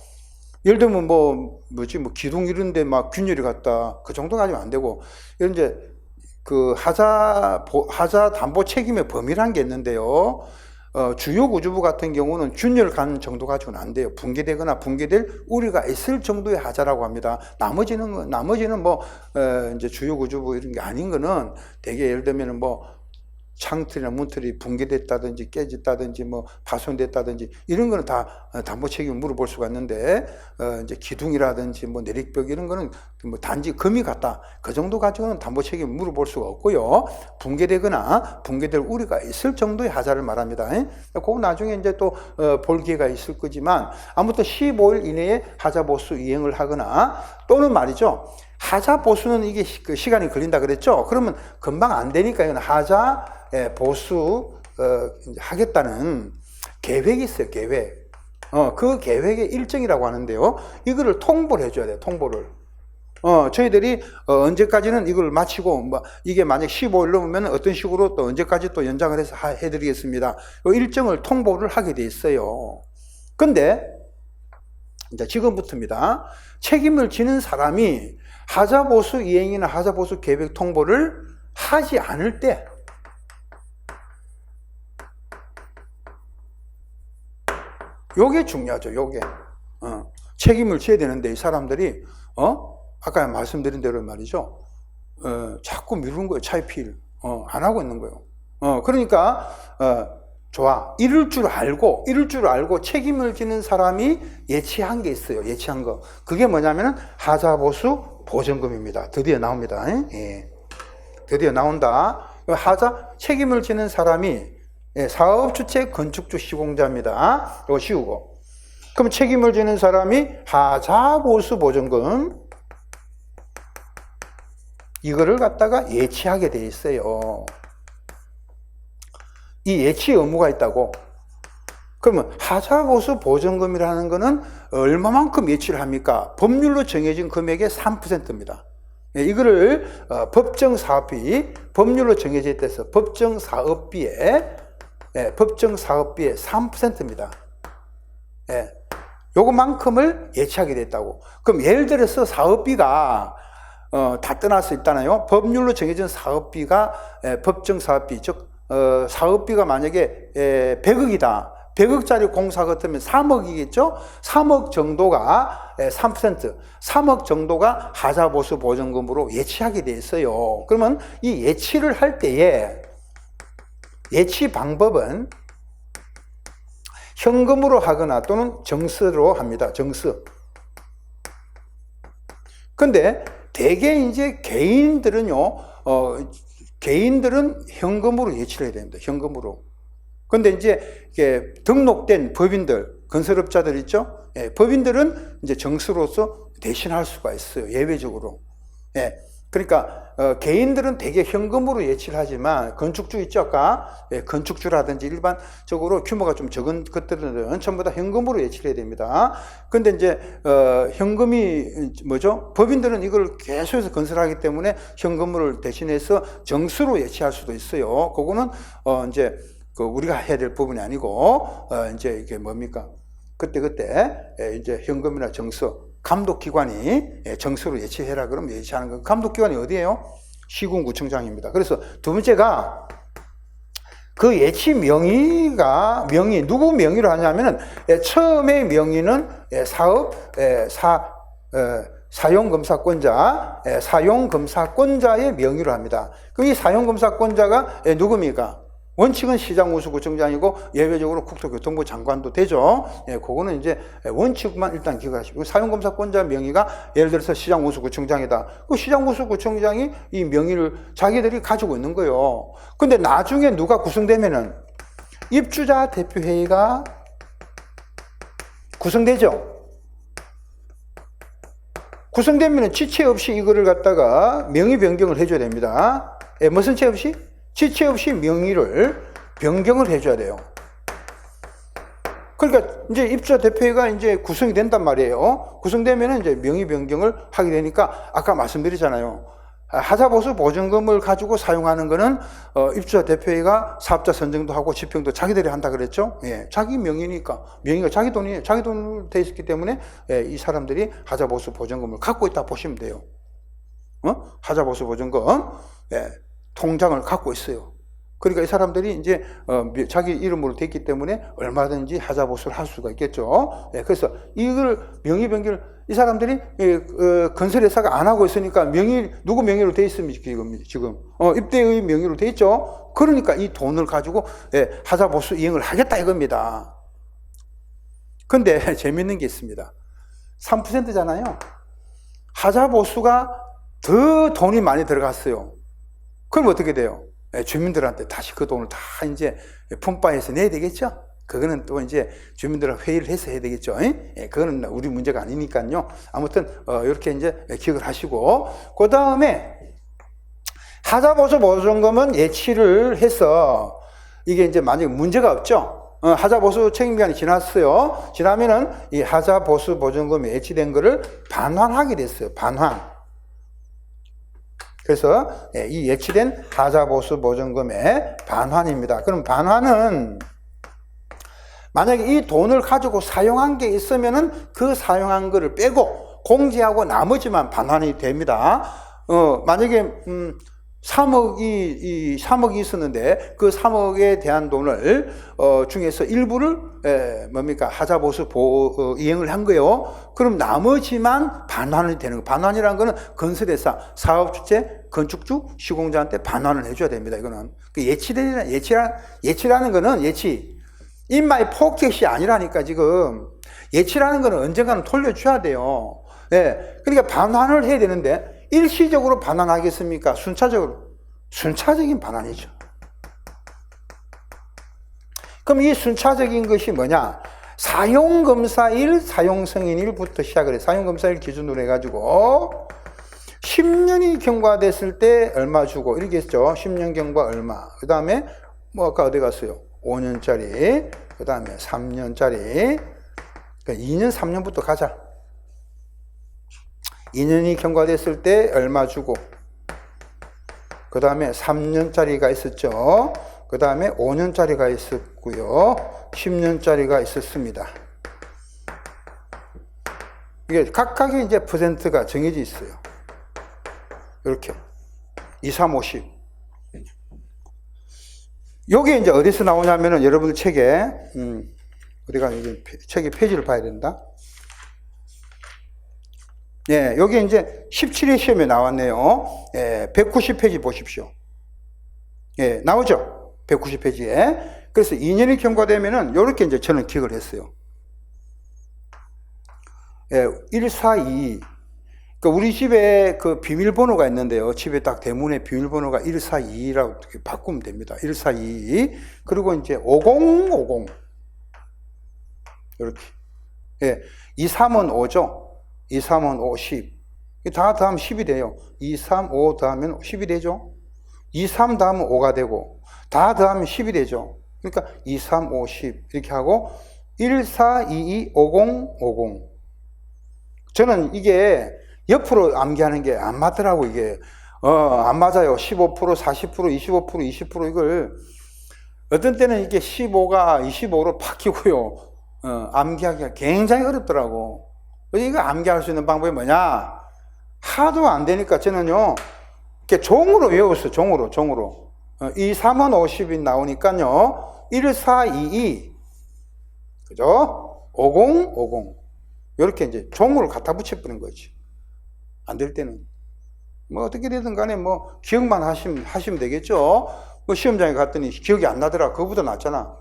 예를 들면 기둥 이런데 막 균열이 갔다. 그 정도 가지면 안 되고, 이런 이제 하자 담보 책임의 범위라는 게 있는데요. 주요 구주부 같은 경우는 균열 간 정도 가지고는 안 돼요. 붕괴되거나 붕괴될 우려가 있을 정도의 하자라고 합니다. 나머지는 이제 주요 구주부 이런 게 아닌 거는 되게 예를 들면 창틀이나 문틀이 붕괴됐다든지 깨졌다든지 파손됐다든지 이런 거는 다 담보 책임을 물어볼 수가 있는데, 이제 기둥이라든지 내리벽 이런 거는 단지 금이 갔다, 그 정도 가지고는 담보 책임을 물어볼 수가 없고요. 붕괴되거나 붕괴될 우려가 있을 정도의 하자를 말합니다. 그거 나중에 이제 또 볼 기회가 있을 거지만, 아무튼 15일 이내에 하자 보수 이행을 하거나, 또는 말이죠, 하자 보수는 이게 시간이 걸린다 그랬죠. 그러면 금방 안 되니까 이건 하자 보수 하겠다는 계획이 있어요, 계획. 그 계획의 일정이라고 하는데요. 이거를 통보를 해줘야 돼요, 통보를. 저희들이 언제까지는 이걸 마치고, 이게 만약 15일 넘으면 어떤 식으로 또 언제까지 또 연장을 해서 해드리겠습니다. 이 일정을 통보를 하게 돼 있어요. 근데, 이제 지금부터입니다. 책임을 지는 사람이 하자보수 이행이나 하자보수 계획 통보를 하지 않을 때, 요게 중요하죠, 요게. 책임을 져야 되는데, 이 사람들이, 아까 말씀드린 대로 말이죠. 자꾸 미루는 거예요, 차이필. 안 하고 있는 거예요. 그러니까, 좋아. 이럴 줄 알고 책임을 지는 사람이 예치한 게 있어요, 예치한 거. 그게 뭐냐면은 하자보수 보전금입니다. 드디어 나옵니다. 예. 드디어 나온다. 책임을 지는 사람이 사업주체 건축주 시공자입니다. 이거 씌우고. 그럼 책임을 지는 사람이 하자보수 보전금. 이거를 갖다가 예치하게 돼 있어요. 이 예치 의무가 있다고. 그러면 하자보수 보전금이라는 거는 얼마만큼 예치를 합니까? 법률로 정해진 금액의 3%입니다. 이거를 법정 사업비, 법률로 정해져 있다서 법정 사업비의 3%입니다. 요거만큼을 예치하게 됐다고. 그럼 예를 들어서 사업비가 다 떠날 수 있잖아요. 법률로 정해진 사업비가 법정 사업비, 즉 사업비가 만약에 100억이다. 100억짜리 공사 같으면 3억이겠죠? 3억 정도가 3%, 3억 정도가 하자보수 보전금으로 예치하게 돼 있어요. 그러면 이 예치를 할 때에 예치 방법은 현금으로 하거나 또는 정수로 합니다. 정수. 근데 대개 이제 개인들은 현금으로 예치를 해야 됩니다. 현금으로. 근데 이제 이게 등록된 법인들, 건설업자들 있죠? 법인들은 이제 정수로서 대신할 수가 있어요. 예외적으로. 그러니까 개인들은 대개 현금으로 예치를 하지만 건축주 있죠? 아까 건축주라든지 일반적으로 규모가 좀 적은 것들은 전부 다 현금으로 예치를 해야 됩니다. 근데 이제 현금이 뭐죠? 법인들은 이걸 계속해서 건설하기 때문에 현금을 대신해서 정수로 예치할 수도 있어요. 그거는 이제 우리가 해야 될 부분이 아니고 이제 이게 뭡니까? 그때 이제 현금이나 정수, 감독기관이 정수로 예치해라 그러면 예치하는 건 감독기관이 어디예요? 시군구청장입니다. 그래서 두 번째가 그 예치 명의 누구 명의로 하냐면은 처음에 명의는 사용검사권자의 명의로 합니다. 그럼 이 사용검사권자가 누굽니까? 원칙은 시장우수구청장이고 예외적으로 국토교통부 장관도 되죠. 그거는 이제 원칙만 일단 기억하시고, 사용검사권자 명의가 예를 들어서 시장우수구청장이다. 그 시장우수구청장이 이 명의를 자기들이 가지고 있는 거예요. 근데 나중에 누가 구성되면은 입주자 대표회의가 구성되죠. 구성되면은 지체 없이 이거를 갖다가 명의 변경을 해줘야 됩니다. 무슨 채 없이? 지체 없이 명의를 변경을 해줘야 돼요. 그러니까 이제 입주자 대표회가 이제 구성이 된단 말이에요. 구성되면 이제 명의 변경을 하게 되니까 아까 말씀드리잖아요. 하자보수 보전금을 가지고 사용하는 거는 입주자 대표회가 사업자 선정도 하고 집행도 자기들이 한다 그랬죠. 자기 명의니까, 명의가 자기 돈이에요. 자기 돈으로 돼 있기 때문에 이 사람들이 하자보수 보전금을 갖고 있다 보시면 돼요. 하자보수 보전금 통장을 갖고 있어요. 그러니까 이 사람들이 이제 자기 이름으로 됐기 때문에 얼마든지 하자보수를 할 수가 있겠죠. 그래서 이걸 명의 변경을 이 사람들이 건설회사가 안 하고 있으니까 누구 명의로 돼 있습니까? 지금 입대의 명의로 돼 있죠. 그러니까 이 돈을 가지고 하자보수 이행을 하겠다 이겁니다. 근데 재밌는 게 있습니다. 3%잖아요. 하자보수가 더 돈이 많이 들어갔어요. 그럼 어떻게 돼요? 주민들한테 다시 그 돈을 다 이제 폰바에서 내야 되겠죠? 그거는 또 이제 주민들하고 회의를 해서 해야 되겠죠? 그거는 우리 문제가 아니니까요. 아무튼, 이렇게 이제 기억을 하시고, 그 다음에 하자보수 보전금은 예치를 해서 이게 이제 만약에 문제가 없죠? 하자보수 책임기간이 지났어요. 지나면은 이 하자보수 보증금이 예치된 거를 반환하게 됐어요. 반환. 그래서 이 예치된 하자보수 보증금의 반환입니다. 그럼 반환은 만약에 이 돈을 가지고 사용한 게 있으면은 그 사용한 거를 빼고 공제하고 나머지만 반환이 됩니다. 만약에 3억이 있었는데 그 3억에 대한 돈을 중에서 일부를 하자보수 이행을 한 거예요. 그럼 나머지만 반환이 되는 거예요. 반환이라는 거는 건설회사, 사업주체, 건축주, 시공자한테 반환을 해줘야 됩니다. 이거는 예치라는 거는 예치. 인마의 포켓이 아니라니까 지금 예치라는 거는 언젠가는 돌려줘야 돼요. 그러니까 반환을 해야 되는데 일시적으로 반환하겠습니까? 순차적으로? 순차적인 반환이죠. 그럼 이 순차적인 것이 뭐냐? 사용검사일, 사용승인일부터 시작을 해. 사용검사일 기준으로 해가지고 10년이 경과됐을 때 얼마 주고 이렇게 했죠. 10년 경과 얼마. 그 다음에 아까 어디 갔어요? 5년짜리. 그 다음에 3년짜리. 그러니까 2년, 3년부터 가자. 2년이 경과됐을 때 얼마 주고, 그 다음에 3년짜리가 있었죠. 그 다음에 5년짜리가 있었고요. 10년짜리가 있었습니다. 이게 각각의 이제 퍼센트가 정해져 있어요. 이렇게 2, 3, 50. 요게 이제 어디서 나오냐면은 여러분들 책에 어디가 이게 책의 페이지를 봐야 된다. 여기 이제 17회 시험에 나왔네요. 190페이지 보십시오. 나오죠? 190페이지에. 그래서 2년이 경과되면은 요렇게 이제 저는 기억을 했어요. 142. 그러니까 우리 집에 그 비밀번호가 있는데요. 집에 딱 대문에 비밀번호가 142라고 바꾸면 됩니다. 142. 그리고 이제 5050. 이렇게. 23은 5죠. 2, 3은 5, 10. 다 더하면 10이 돼요. 2, 3, 5 더하면 10이 되죠. 2, 3 더하면 5가 되고, 다 더하면 10이 되죠. 그러니까 2, 3, 5, 10. 이렇게 하고, 1, 4, 2, 2, 50, 50. 저는 이게 옆으로 암기하는 게 안 맞더라고, 이게. 안 맞아요. 15%, 40%, 25%, 20% 이걸. 어떤 때는 이게 15가 25로 바뀌고요. 암기하기가 굉장히 어렵더라고. 이거 암기할 수 있는 방법이 뭐냐? 하도 안 되니까 저는요, 이렇게 종으로 외웠어요. 종으로. 2, 3은 50이 나오니까요, 1, 4, 2, 2. 그죠? 50, 50. 이렇게 이제 종으로 갖다 붙여버린 거지. 안 될 때는. 뭐 어떻게 되든 간에 뭐 기억만 하시면 되겠죠? 뭐 시험장에 갔더니 기억이 안 나더라. 그거보다 낫잖아.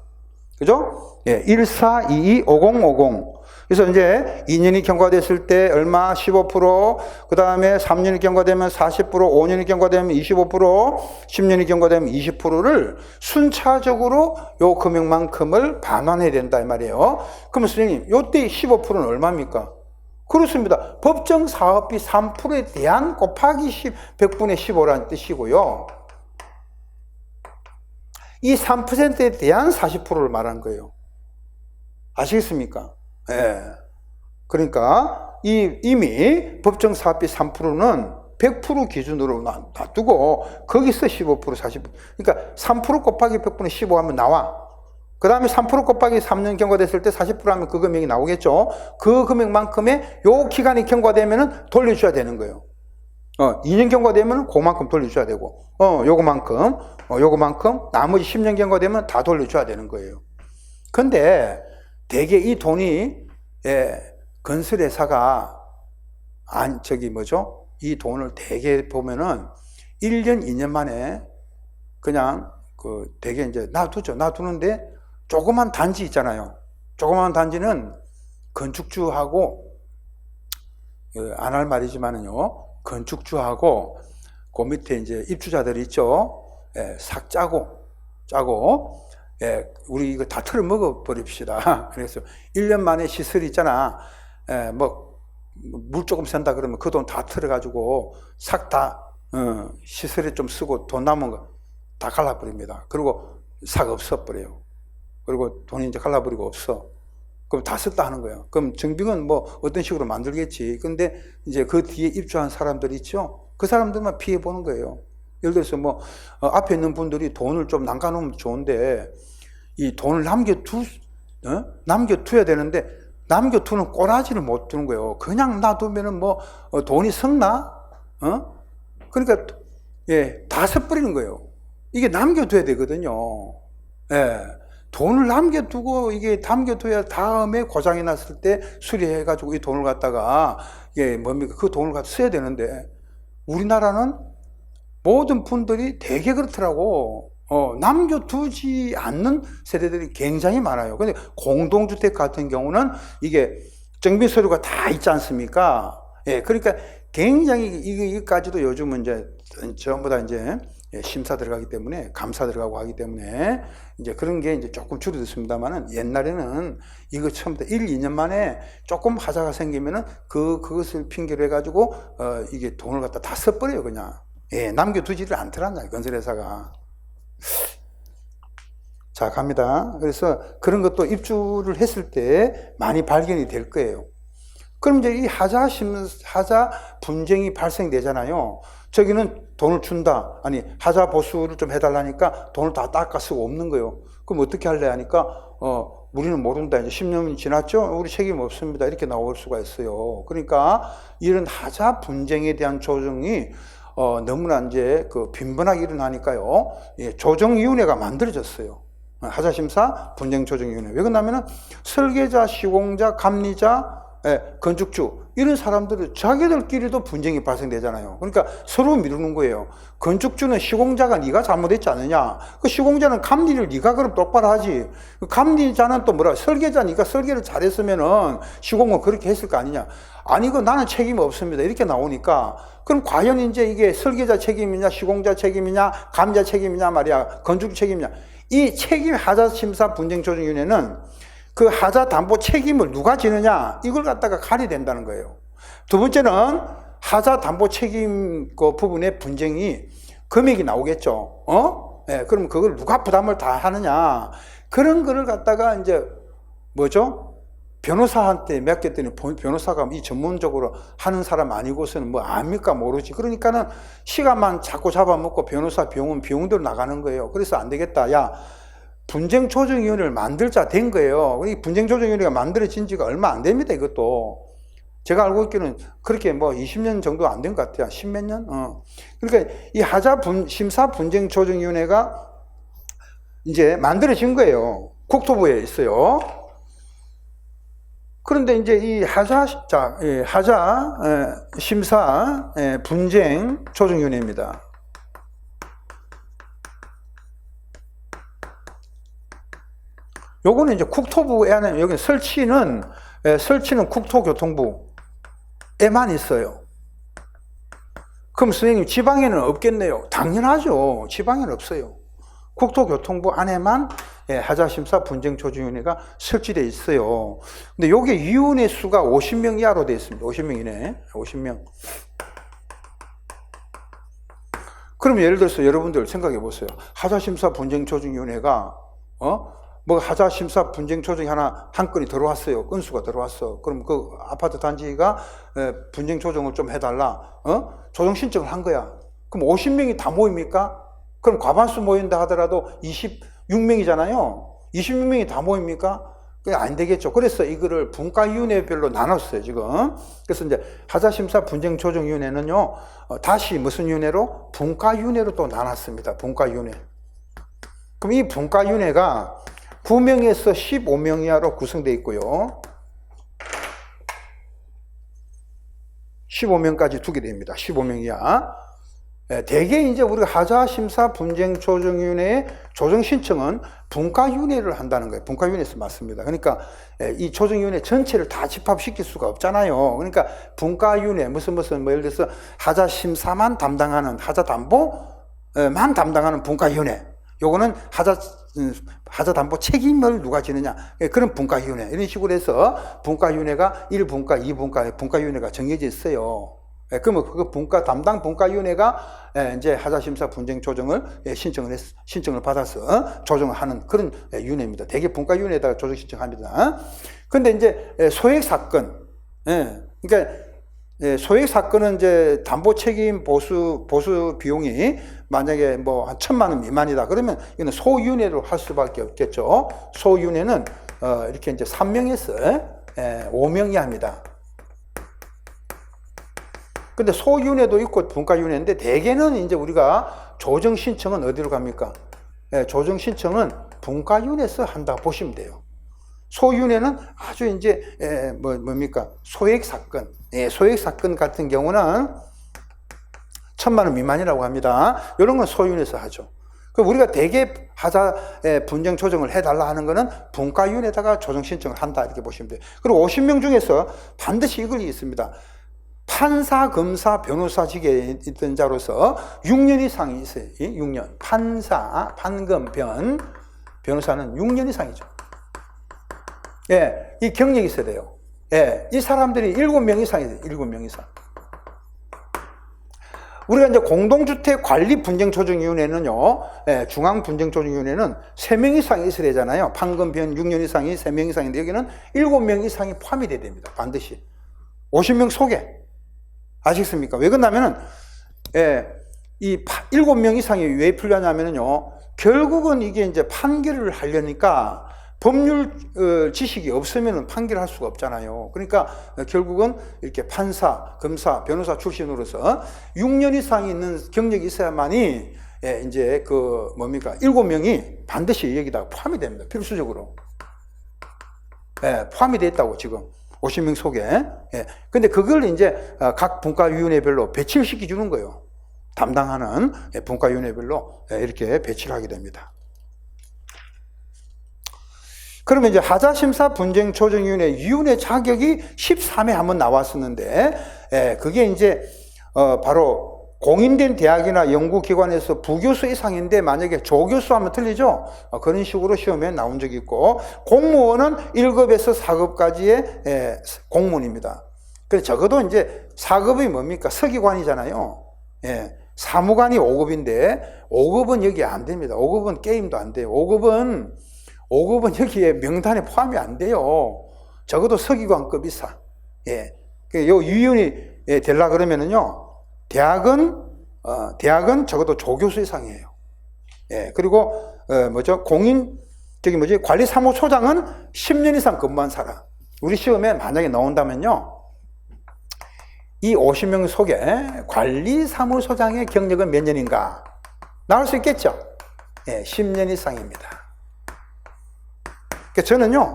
그죠? 1, 4, 2, 2, 50, 50. 그래서 이제 2년이 경과됐을 때 얼마? 15%, 그 다음에 3년이 경과되면 40%, 5년이 경과되면 25%, 10년이 경과되면 20%를 순차적으로 요 금액만큼을 반환해야 된다 이 말이에요. 그러면 선생님, 요때 15%는 얼마입니까? 그렇습니다. 법정 사업비 3%에 대한 곱하기 100분의 15라는 뜻이고요. 이 3%에 대한 40%를 말한 거예요. 아시겠습니까? 그러니까 이미 법정 사업비 3%는 100% 기준으로 놔두고 거기서 15%, 40%. 그러니까 3% 곱하기 100분의 15 하면 나와. 그 다음에 3% 곱하기 3년 경과됐을 때 40% 하면 그 금액이 나오겠죠. 그 금액만큼의 요 기간이 경과되면은 돌려줘야 되는 거예요. 2년 경과되면 그만큼 돌려줘야 되고, 요거만큼, 나머지 10년 경과되면 다 돌려줘야 되는 거예요. 근데 대개 이 돈이, 건설회사가, 이 돈을 대개 보면은 1년, 2년 만에 그냥 대개 이제 놔두는데 조그만 단지 있잖아요. 조그만 단지는 건축주하고, 안 할 말이지만은요, 건축주하고 그 밑에 이제 입주자들이 있죠. 싹 짜고 우리 이거 다 틀어 먹어 버립시다. 그래서 1년 만에 시설 있잖아. 물 조금 샌다 그러면 그 돈 다 틀어 가지고 싹 다 시설에 좀 쓰고 돈 남은 거 다 갈라 버립니다. 그리고 싹 없어 버려요. 그리고 돈이 이제 갈라버리고 없어. 그럼 다 썼다 하는 거예요. 그럼 증빙은 뭐 어떤 식으로 만들겠지. 근데 이제 그 뒤에 입주한 사람들 있죠? 그 사람들만 피해 보는 거예요. 예를 들어서 뭐, 앞에 있는 분들이 돈을 좀 남겨놓으면 좋은데, 이 돈을 남겨둬야 되는데, 남겨두는 꼬라지를 못 두는 거예요. 그냥 놔두면은 뭐, 돈이 썩나? 그러니까, 예, 다 써버리는 거예요. 이게 남겨둬야 되거든요. 예. 돈을 남겨두고 이게 남겨둬야 다음에 고장이 났을 때 수리해가지고 이 돈을 갖다가, 예, 뭡니까? 그 돈을 갖다 써야 되는데, 우리나라는 모든 분들이 되게 그렇더라고. 남겨두지 않는 세대들이 굉장히 많아요. 근데 공동주택 같은 경우는 이게 정비서류가 다 있지 않습니까? 예, 그러니까 굉장히 이까지도 요즘은 이제 전부 다 이제 심사 들어가기 때문에, 감사 들어가고 하기 때문에 이제 그런 게 이제 조금 줄어들었습니다만은, 옛날에는 이거 처음부터 1, 2년 만에 조금 하자가 생기면은 그것을 핑계로 해가지고 이게 돈을 갖다 다 써버려요, 그냥. 예, 남겨두지를 않더란다, 건설회사가. 자, 갑니다. 그래서 그런 것도 입주를 했을 때 많이 발견이 될 거예요. 그럼 이제 이 하자 분쟁이 발생되잖아요. 저기는 돈을 준다. 아니, 하자 보수를 좀 해달라니까 돈을 다 닦아 쓰고 없는 거예요. 그럼 어떻게 할래 하니까, 우리는 모른다. 이제 10년이 지났죠? 우리 책임 없습니다. 이렇게 나올 수가 있어요. 그러니까 이런 하자 분쟁에 대한 조정이 너무나 이제 빈번하게 일어나니까요. 예, 조정위원회가 만들어졌어요. 하자심사 분쟁조정위원회. 왜 그러냐면은 설계자, 시공자, 감리자, 건축주 이런 사람들은 자기들끼리도 분쟁이 발생되잖아요. 그러니까 서로 미루는 거예요. 건축주는 시공자가 네가 잘못했지 않느냐. 그 시공자는 감리를 네가 그럼 똑바로 하지. 그 감리자는 또 뭐라, 설계자 네가 설계를 잘했으면은 시공은 그렇게 했을 거 아니냐. 아니고 나는 책임 없습니다. 이렇게 나오니까 그럼 과연 이제 이게 설계자 책임이냐, 시공자 책임이냐, 감리자 책임이냐 말이야, 건축주 책임이냐. 이 책임 하자심사 분쟁조정위원회는 그 하자 담보 책임을 누가 지느냐, 이걸 갖다가 가려야 된다는 거예요. 두 번째는 하자 담보 책임 그 부분의 분쟁이 금액이 나오겠죠. 예, 그럼 그걸 누가 부담을 다 하느냐. 그런 거를 갖다가 이제 뭐죠? 변호사한테 맡겼더니 변호사가 이 전문적으로 하는 사람 아니고서는 뭐 압니까? 모르지. 그러니까는 시간만 자꾸 잡아먹고 변호사 비용대로 나가는 거예요. 그래서 안 되겠다. 야, 분쟁조정위원회를 만들자 된 거예요. 이 분쟁조정위원회가 만들어진 지가 얼마 안 됩니다, 이것도. 제가 알고 있기는 그렇게 뭐 20년 정도 안 된 것 같아요. 10몇 년? 그러니까 이 심사 분쟁조정위원회가 이제 만들어진 거예요. 국토부에 있어요. 그런데 이제 이 심사 분쟁조정위원회입니다. 요거는 이제 국토부에 하는, 여기 설치는 국토교통부에만 있어요. 그럼 선생님, 지방에는 없겠네요. 당연하죠. 지방에는 없어요. 국토교통부 안에만 하자심사 분쟁조정위원회가 설치되어 있어요. 근데 요게 위원회 수가 50명 이하로 되어 있습니다. 50명 이내. 50명. 그럼 예를 들어서 여러분들 생각해 보세요. 하자심사 분쟁조정위원회가, 뭐 하자심사 분쟁조정이 한 건이 들어왔어요. 건수가 들어왔어. 그럼 그 아파트 단지가 분쟁조정을 좀 해달라. 조정 신청을 한 거야. 그럼 50명이 다 모입니까? 그럼 과반수 모인다 하더라도 26명이잖아요. 26명이 다 모입니까? 그게 안 되겠죠. 그래서 이거를 분과위원회별로 나눴어요, 지금. 그래서 이제 하자심사 분쟁조정위원회는요, 다시 무슨 위원회로? 분과위원회로 또 나눴습니다. 분과위원회. 그럼 이 분과위원회가 9명에서 15명 이하로 구성되어 있고요. 15명까지 두게 됩니다. 15명 이하. 대개 이제 우리가 하자심사 분쟁조정위원회의 조정 신청은 분과위원회를 한다는 거예요. 분과위원회에서 맞습니다. 그러니까 이 조정위원회 전체를 다 집합시킬 수가 없잖아요. 그러니까 분과위원회, 무슨 뭐 예를 들어서 하자심사만 담당하는, 하자담보만 담당하는 분과위원회. 요거는 하자담보 책임을 누가 지느냐. 그런 분과위원회. 이런 식으로 해서 분과위원회가 1분과, 2분과, 분과위원회가 정해져 있어요. 그러면 그 담당 분과위원회가 이제 하자심사 분쟁 조정을 신청을 받아서 조정을 하는 그런 위원회입니다. 대개 분과위원회에다가 조정 신청합니다. 근데 이제 소액 사건, 그러니까 소액 사건은 이제 담보 책임 보수 비용이 만약에 뭐 한 1,000만 원 미만이다 그러면 이거는 소위원회로 할 수밖에 없겠죠. 소위원회는 이렇게 이제 3명에서 5명이 합니다. 근데 소위원회도 있고 분과위원회인데 대개는 이제 우리가 조정 신청은 어디로 갑니까? 조정 신청은 분과위원회에서 한다 보시면 돼요. 소위원회는 아주 이제 뭡니까? 소액 사건. 소액 사건 같은 경우는 1,000만 원 미만이라고 합니다. 이런 건 소위원회에서 하죠. 그럼 우리가 대개 하자 분쟁 조정을 해달라 하는 거는 분과위원회에다가 조정 신청을 한다 이렇게 보시면 돼요. 그리고 50명 중에서 반드시 이걸 있습니다. 판사, 검사, 변호사직에 있던 자로서 6년 이상이 있어요. 6년. 판사, 판검, 변호사는 6년 이상이죠. 이 경력이 있어야 돼요. 이 사람들이 7명 이상이에요. 7명 이상. 우리가 이제 공동주택관리분쟁조정위원회는요, 중앙분쟁조정위원회는 3명 이상이 있어야 되잖아요. 판검, 변 6년 이상이 3명 이상인데 여기는 7명 이상이 포함이 돼야 됩니다. 반드시. 50명 속에. 아시겠습니까? 왜 그러냐면은, 이 7명 이상이 왜 필요하냐면요, 결국은 이게 이제 판결을 하려니까 법률 지식이 없으면 판결할 수가 없잖아요. 그러니까 결국은 이렇게 판사, 검사, 변호사 출신으로서 6년 이상 있는 경력이 있어야만이 이제 7명이 반드시 여기다 포함이 됩니다. 필수적으로. 포함이 돼 있다고 지금. 50명 속에. 근데 그걸 이제 각 분과위원회별로 배치를 시켜주는 거예요. 담당하는 분과위원회별로 이렇게 배치를 하게 됩니다. 그러면 이제 하자심사 분쟁조정위원회 위원회 자격이 13회 한번 나왔었는데, 그게 이제 바로 공인된 대학이나 연구기관에서 부교수 이상인데 만약에 조교수 하면 틀리죠? 그런 식으로 시험에 나온 적이 있고, 공무원은 1급에서 4급까지의 공무원입니다. 그래서 적어도 이제 4급이 뭡니까? 서기관이잖아요. 사무관이 5급인데 5급은 여기 안 됩니다. 5급은 게임도 안 돼요. 5급은 여기에 명단에 포함이 안 돼요. 적어도 서기관급 이상. 요 위원이 되려 그러면은요, 대학은 적어도 조교수 이상이에요. 그리고, 관리사무소장은 10년 이상 근무한 사람. 우리 시험에 만약에 나온다면요, 이 50명 속에 관리사무소장의 경력은 몇 년인가? 나올 수 있겠죠? 10년 이상입니다. 저는요,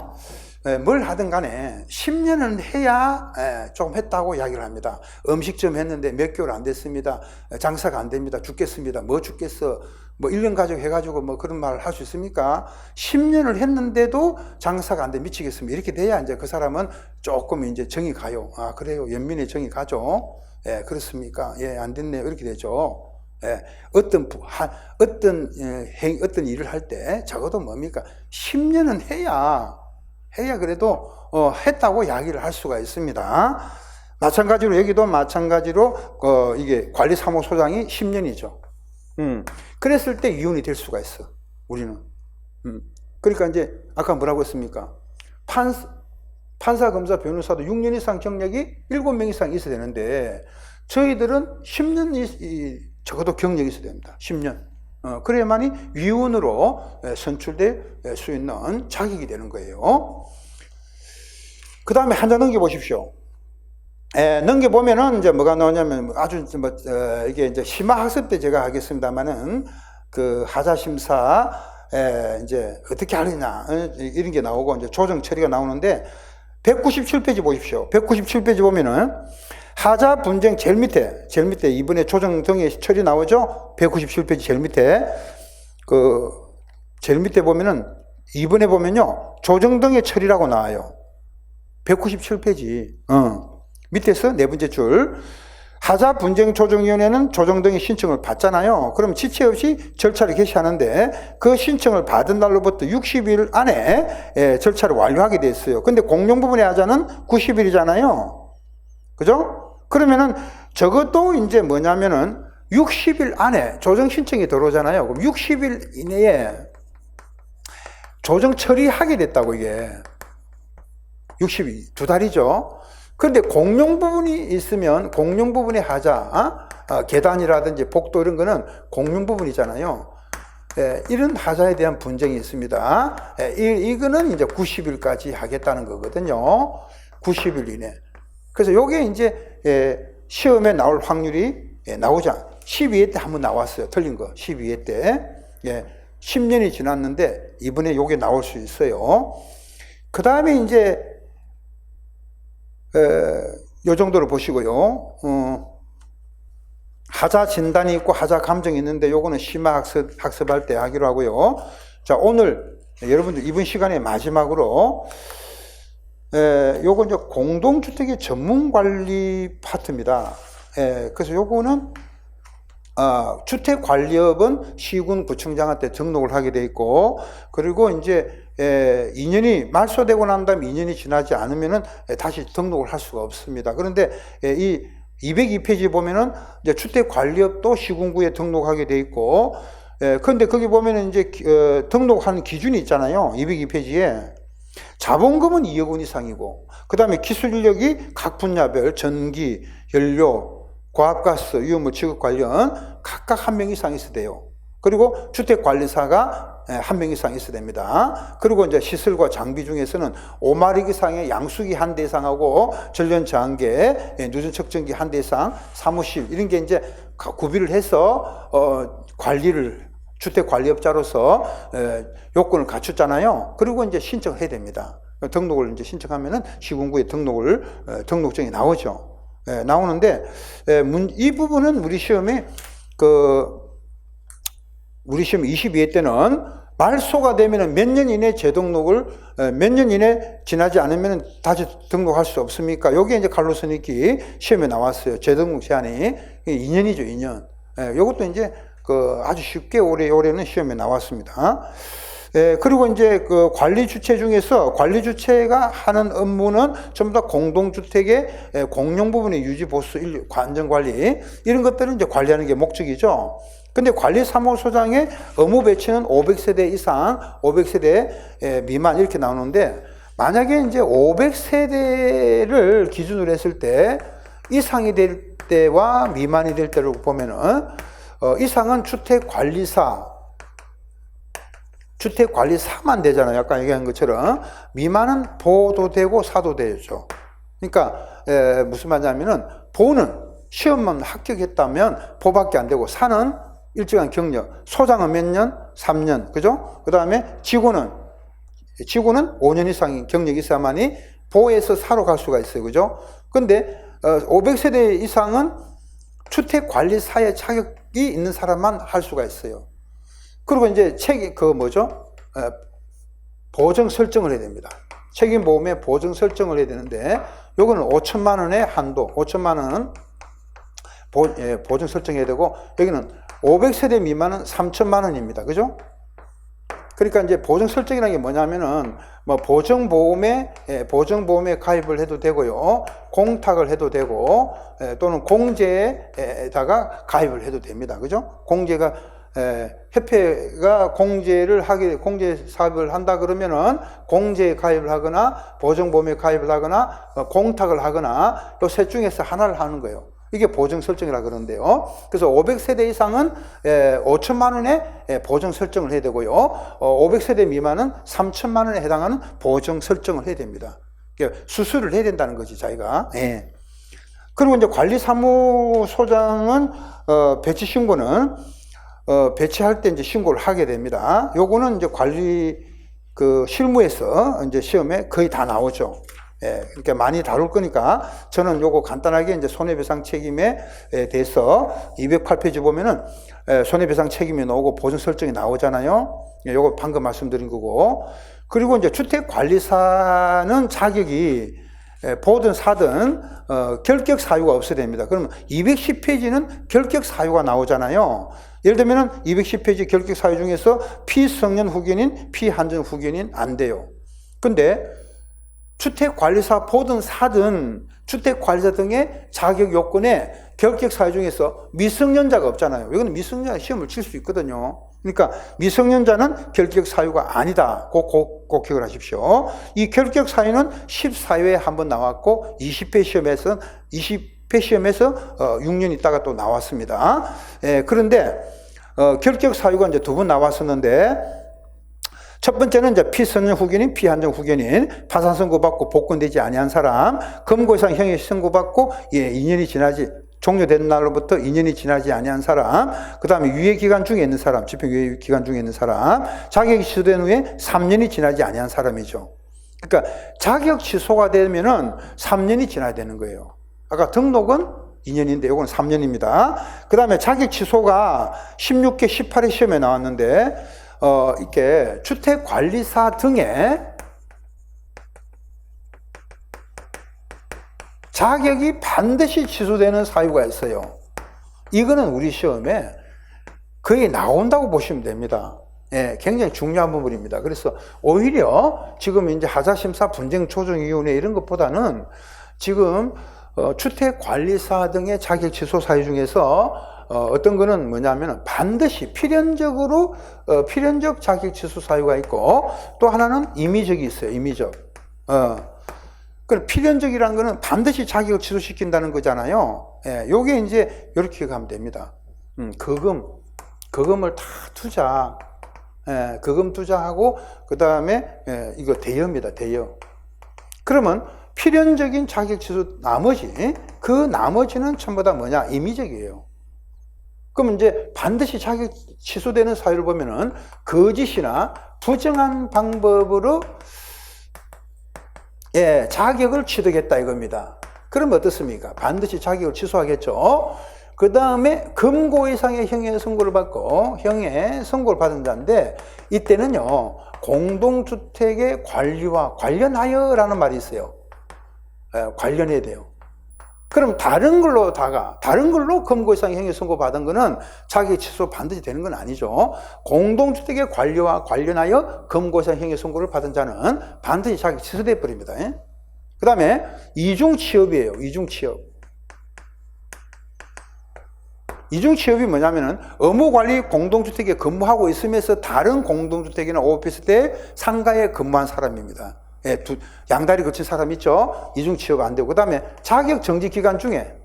뭘 하든 간에 10년은 해야 좀 했다고 이야기를 합니다. 음식점 했는데 몇 개월 안 됐습니다. 장사가 안 됩니다. 죽겠습니다. 뭐 죽겠어. 뭐 1년 가지고 해가지고 뭐 그런 말을 할 수 있습니까? 10년을 했는데도 장사가 안 돼 미치겠습니다. 이렇게 돼야 이제 그 사람은 조금 이제 정이 가요. 아, 그래요. 연민의 정이 가죠. 그렇습니까? 안 됐네요. 이렇게 되죠. 어떤 일을 할 때 적어도 뭡니까? 10년은 해야 그래도 했다고 이야기를 할 수가 있습니다. 마찬가지로 여기도 이게 관리사무소장이 10년이죠. 그랬을 때 위원이 될 수가 있어. 우리는. 그러니까 이제 아까 뭐라고 했습니까? 판사, 검사, 변호사도 6년 이상 경력이 7명 이상 있어야 되는데 저희들은 10년 적어도 경력이 있어야 됩니다. 10년. 그래야만이 위원으로 선출될 수 있는 자격이 되는 거예요. 그 다음에 한 장 넘겨보십시오. 넘겨보면은 이제 뭐가 나오냐면 아주 이게 이제 심화학습 때 제가 하겠습니다만은 그 하자심사 이제 어떻게 하느냐 이런 게 나오고 이제 조정 처리가 나오는데 197페이지 보십시오. 197페이지 보면은 하자 분쟁 제일 밑에 이번에 조정 등의 처리 나오죠? 197페이지 제일 밑에 제일 밑에 보면은 이번에 보면요 조정 등의 처리라고 나와요. 197페이지 밑에서 네 번째 줄 하자 분쟁 조정위원회는 조정 등의 신청을 받잖아요. 그럼 지체 없이 절차를 개시하는데 그 신청을 받은 날로부터 60일 안에 절차를 완료하게 돼 있어요. 근데 공용부분의 하자는 90일이잖아요. 그죠? 그러면은 적어도 이제 뭐냐면은 60일 안에 조정 신청이 들어오잖아요. 그럼 60일 이내에 조정 처리하게 됐다고, 이게. 60일, 2달이죠. 그런데 공용 부분이 있으면 공용 부분의 하자, 계단이라든지 복도 이런 거는 공용 부분이잖아요. 이런 하자에 대한 분쟁이 있습니다. 이거는 이제 90일까지 하겠다는 거거든요. 90일 이내. 그래서 요게 이제 시험에 나올 확률이 나오자. 12회 때 한번 나왔어요. 틀린 거. 12회 때. 10년이 지났는데 이번에 요게 나올 수 있어요. 그 다음에 이제 요 정도로 보시고요. 하자 진단이 있고 하자 감정이 있는데 요거는 심화 학습할 때 하기로 하고요. 자, 오늘 여러분들 이번 시간에 마지막으로 요건 이제 공동주택의 전문관리 파트입니다. 그래서 요거는 주택관리업은 시군 구청장한테 등록을 하게 돼 있고, 그리고 이제 2년이 말소되고 난 다음에 2년이 지나지 않으면은 다시 등록을 할 수가 없습니다. 그런데 이 202페이지 보면은 이제 주택관리업도 시군구에 등록하게 돼 있고, 그런데 거기 보면은 이제 등록하는 기준이 있잖아요. 202페이지에 자본금은 2억 원 이상이고, 그 다음에 기술 인력이 각 분야별 전기, 연료, 과학가스, 유물 취급 관련 각각 한 명 이상 있어야 돼요. 그리고 주택관리사가 한 명 이상 있어야 됩니다. 그리고 이제 시설과 장비 중에서는 5마력 이상의 양수기 한 대 이상하고 전련 저항계, 누전 측정기 한 대 이상, 사무실 이런 게 이제 구비를 해서 관리를 주택관리업자로서 요건을 갖췄잖아요. 그리고 이제 신청을 해야 됩니다. 등록을 이제 신청하면은 시군구에 등록증이 나오죠. 나오는데 이 부분은 우리 시험에 우리 시험 22회 때는 말소가 되면은 몇 년 이내 재등록을 몇 년 이내 지나지 않으면 다시 등록할 수 없습니까? 여기에 이제 칼로스 니키 시험에 나왔어요. 재등록 제한이 2년이죠, 2년. 이것도 이제 아주 쉽게 올해는 시험에 나왔습니다. 그리고 이제 관리 주체 중에서 관리 주체가 하는 업무는 전부 다 공동주택의 공용 부분의 유지, 보수, 안전 관리 이런 것들은 이제 관리하는 게 목적이죠. 근데 관리사무소장의 업무 배치는 500세대 이상, 500세대 미만 이렇게 나오는데, 만약에 이제 500세대를 기준으로 했을 때 이상이 될 때와 미만이 될 때를 보면은 이상은 주택관리사만 되잖아요. 아까 얘기한 것처럼. 미만은 보도 되고 사도 되죠. 그러니까 무슨 말이냐면은 보는 시험만 합격했다면 보밖에 안 되고, 사는 일정한 경력, 소장은 몇 년? 3년. 그죠? 그 다음에 지구는 5년 이상 경력이 있어야만이 보에서 사로 갈 수가 있어요. 그죠? 근데 500세대 이상은 주택관리사의 자격이 있는 사람만 할 수가 있어요. 그리고 이제 보정 설정을 해야 됩니다. 책임보험에 보정 설정을 해야 되는데, 요거는 5천만 원의 한도, 5천만 원은 보정 설정해야 되고, 여기는 500세대 미만은 3천만 원입니다. 그죠? 그러니까 이제 보정 설정이라는 게 뭐냐면은, 보정보험에 가입을 해도 되고요. 공탁을 해도 되고, 또는 공제에다가 가입을 해도 됩니다. 그죠? 공제가, 협회가 공제 사업을 한다 그러면은 공제에 가입을 하거나 보정보험에 가입을 하거나 공탁을 하거나 요 셋 중에서 하나를 하는 거예요. 이게 보정 설정이라 그러는데요. 그래서 500세대 이상은 5천만 원의 보정 설정을 해야 되고요. 500세대 미만은 3천만 원에 해당하는 보정 설정을 해야 됩니다. 수수를 해야 된다는 거지, 자기가. 그리고 이제 관리사무소장은 배치 신고는 배치할 때 이제 신고를 하게 됩니다. 요거는 이제 실무에서 이제 시험에 거의 다 나오죠. 그러니까 많이 다룰 거니까 저는 요거 간단하게 이제 손해배상 책임에 대해서 208페이지 보면은 손해배상 책임이 나오고 보증 설정이 나오잖아요. 요거 방금 말씀드린 거고. 그리고 이제 주택관리사는 자격이 보든 사든 결격 사유가 없어야 됩니다. 그러면 210페이지는 결격 사유가 나오잖아요. 예를 들면 210페이지 결격 사유 중에서 피성년 후견인, 피한전 후견인 안 돼요. 근데 주택관리사 보든 사든 주택관리사 등의 자격 요건에 결격 사유 중에서 미성년자가 없잖아요. 이거는 미성년자 시험을 칠 수 있거든요. 그러니까 미성년자는 결격 사유가 아니다. 꼭 기억을 하십시오. 이 결격 사유는 14회에 한번 나왔고 20회 시험에서 6년 있다가 또 나왔습니다. 그런데 결격 사유가 이제 두 번 나왔었는데, 첫 번째는 이제 피선정 후견인, 피한정 후견인, 파산 선고받고 복권되지 아니한 사람, 금고 이상 형의 선고받고 2년이 지나지 종료된 날로부터 2년이 지나지 아니한 사람, 그 다음에 유예 기간 중에 있는 사람, 집행 유예 기간 중에 있는 사람, 자격이 취소된 후에 3년이 지나지 아니한 사람이죠. 그러니까 자격 취소가 되면은 3년이 지나야 되는 거예요. 아까 등록은 2년인데 이건 3년입니다. 그 다음에 자격 취소가 16개, 18회 시험에 나왔는데, 이렇게 주택관리사 등의 자격이 반드시 취소되는 사유가 있어요. 이거는 우리 시험에 거의 나온다고 보시면 됩니다. 굉장히 중요한 부분입니다. 그래서 오히려 지금 이제 하자심사 분쟁조정위원회 이런 것보다는 지금 주택관리사 등의 자격 취소 사유 중에서 어떤 거는 뭐냐면 반드시 필연적 자격 취소 사유가 있고, 또 하나는 임의적이 있어요. 임의적. 그 필연적이라는 거는 반드시 자격을 취소시킨다는 거잖아요. 요게 이제 이렇게 가면 됩니다. 거금을 다 투자. 거금 투자하고 그 다음에 이거 대여입니다. 대여. 그러면 필연적인 자격 취소 그 나머지는 전부 다 뭐냐? 임의적이에요. 그럼 이제 반드시 자격 취소되는 사유를 보면은 거짓이나 부정한 방법으로 자격을 취득했다 이겁니다. 그럼 어떻습니까? 반드시 자격을 취소하겠죠. 그 다음에 금고 이상의 형의 선고를 받고 형의 선고를 받은 자인데, 이때는요 공동주택의 관리와 관련하여라는 말이 있어요. 관련해야 돼요. 그럼 다른 걸로 금고 이상 형의 선고 받은 거는 자격 취소 반드시 되는 건 아니죠. 공동주택의 관리와 관련하여 금고 이상 형의 선고를 받은 자는 반드시 자격 취소돼 버립니다. 그 다음에 이중취업이에요. 이중취업. 이중취업이 뭐냐면은 의무관리 공동주택에 근무하고 있으면서 다른 공동주택이나 오피스텔 상가에 근무한 사람입니다. 양다리 거친 사람 있죠? 이중취업 안 되고. 그 다음에 자격정지 기간 중에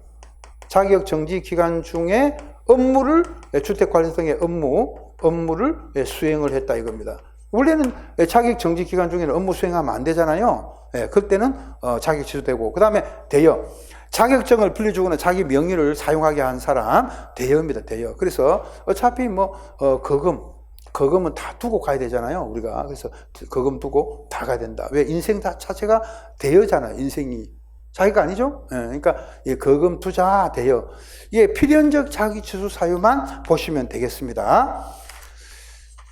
업무를, 주택관리 등의 업무를 수행을 했다 이겁니다. 원래는 자격정지 기간 중에는 업무 수행하면 안 되잖아요. 그때는 자격 취소되고. 그 다음에 대여. 자격증을 빌려주거나 자기 명의를 사용하게 한 사람, 대여입니다. 대여. 그래서 어차피 거금은 다 두고 가야 되잖아요, 우리가. 그래서 거금 두고 다 가야 된다. 왜? 인생 자체가 대여잖아요, 인생이. 자기가 아니죠? 그러니까 거금 투자, 대여. 이게 필연적 자기 취소 사유만 보시면 되겠습니다.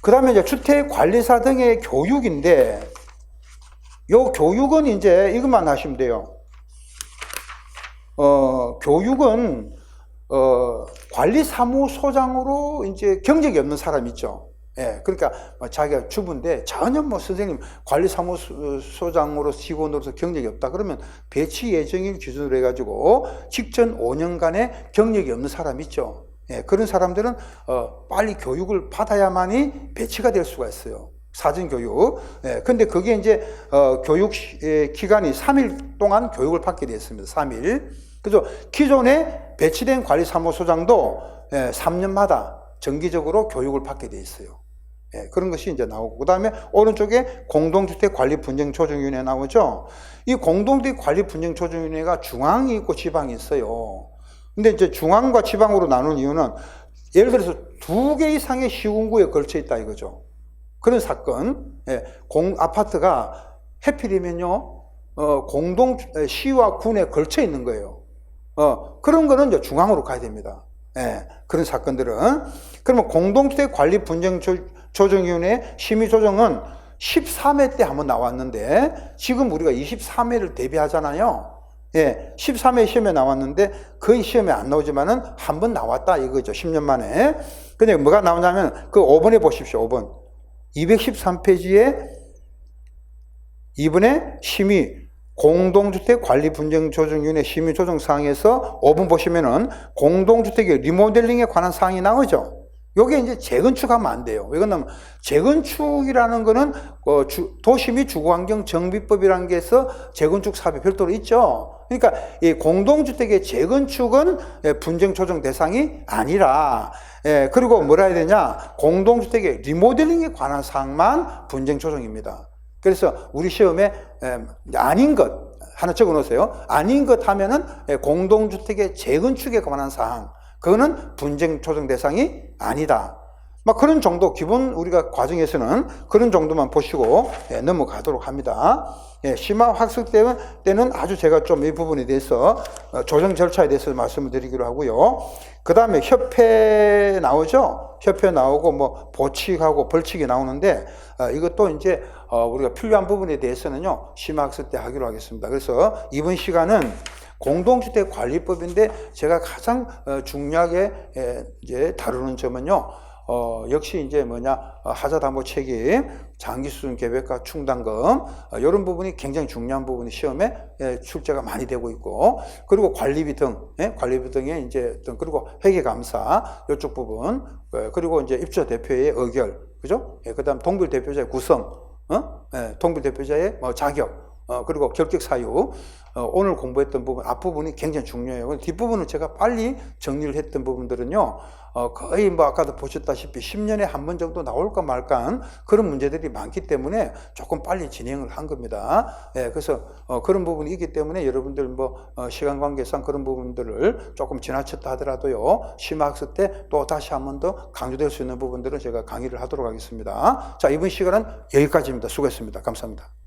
그 다음에 이제 주택관리사 등의 교육인데, 요 교육은 이제 이것만 하시면 돼요. 교육은, 관리사무소장으로 이제 경력이 없는 사람 있죠. 그러니까 자기가 주부인데 전혀 선생님 관리사무소장으로 직원으로서 경력이 없다 그러면 배치 예정일 기준으로 해가지고 직전 5년간의 경력이 없는 사람 있죠. 그런 사람들은 빨리 교육을 받아야만이 배치가 될 수가 있어요. 사전교육. 근데 그게 이제 교육 기간이 3일 동안 교육을 받게 되었습니다. 3일. 그래서 기존에 배치된 관리사무소장도 3년마다 정기적으로 교육을 받게 돼 있어요. 그런 것이 이제 나오고, 그 다음에 오른쪽에 공동주택관리분쟁조정위원회 나오죠. 이 공동주택관리분쟁조정위원회가 중앙이 있고 지방이 있어요. 근데 이제 중앙과 지방으로 나눈 이유는 예를 들어서 2개 이상의 시군구에 걸쳐 있다 이거죠. 그런 사건, 아파트가 해필이면요, 시와 군에 걸쳐 있는 거예요. 그런 거는 이제 중앙으로 가야 됩니다. 그런 사건들은. 그러면 공동주택관리분쟁조정위원회 심의조정은 13회 때 한번 나왔는데, 지금 우리가 23회를 대비하잖아요. 13회 시험에 나왔는데, 거의 시험에 안 나오지만은 한 번 나왔다 이거죠. 10년 만에. 근데 뭐가 나오냐면, 그 5번에 보십시오. 5번. 213페이지에 이번에 심의, 공동주택 관리 분쟁 조정위원회 심의 조정 사항에서 5번 보시면은 공동주택의 리모델링에 관한 사항이 나오죠. 요게 이제 재건축하면 안 돼요. 왜 그러냐면 재건축이라는 거는 도시 및 주거환경 정비법이라는 게 있어 재건축 사업이 별도로 있죠. 그러니까 이 공동주택의 재건축은 분쟁 조정 대상이 아니라, 그리고 뭐라 해야 되냐, 공동주택의 리모델링에 관한 사항만 분쟁 조정입니다. 그래서 우리 시험에 아닌 것 하나 적어 놓으세요. 아닌 것 하면은 공동주택의 재건축에 관한 사항, 그거는 분쟁 조정 대상이 아니다. 막 그런 정도, 기본 우리가 과정에서는 그런 정도만 보시고 넘어가도록 합니다. 심화 학습 때는 아주 제가 좀 이 부분에 대해서 조정 절차에 대해서 말씀을 드리기로 하고요. 그 다음에 협회 나오죠? 협회 나오고 뭐 보칙하고 벌칙이 나오는데 이것도 이제 우리가 필요한 부분에 대해서는요, 심화 학습 때 하기로 하겠습니다. 그래서 이번 시간은 공동주택 관리법인데 제가 가장 중요하게 이제 다루는 점은요, 역시 이제 하자담보 책임, 장기수준 계획과 충당금, 이런 부분이 굉장히 중요한 부분이 시험에 출제가 많이 되고 있고, 그리고 관리비 등의 이제 그리고 회계감사 이쪽 부분, 그리고 이제 입주자 대표의 의결, 그죠? 그다음 동bil 대표자의 구성, 동bil 대표자의 자격, 그리고 결격 사유, 오늘 공부했던 부분, 앞부분이 굉장히 중요해요. 뒷부분은 제가 빨리 정리를 했던 부분들은요, 거의 아까도 보셨다시피 10년에 한 번 정도 나올까 말까 그런 문제들이 많기 때문에 조금 빨리 진행을 한 겁니다. 그래서 그런 부분이 있기 때문에 여러분들 시간 관계상 그런 부분들을 조금 지나쳤다 하더라도요, 심화학습 때 또 다시 한 번 더 강조될 수 있는 부분들은 제가 강의를 하도록 하겠습니다. 자, 이번 시간은 여기까지입니다. 수고했습니다. 감사합니다.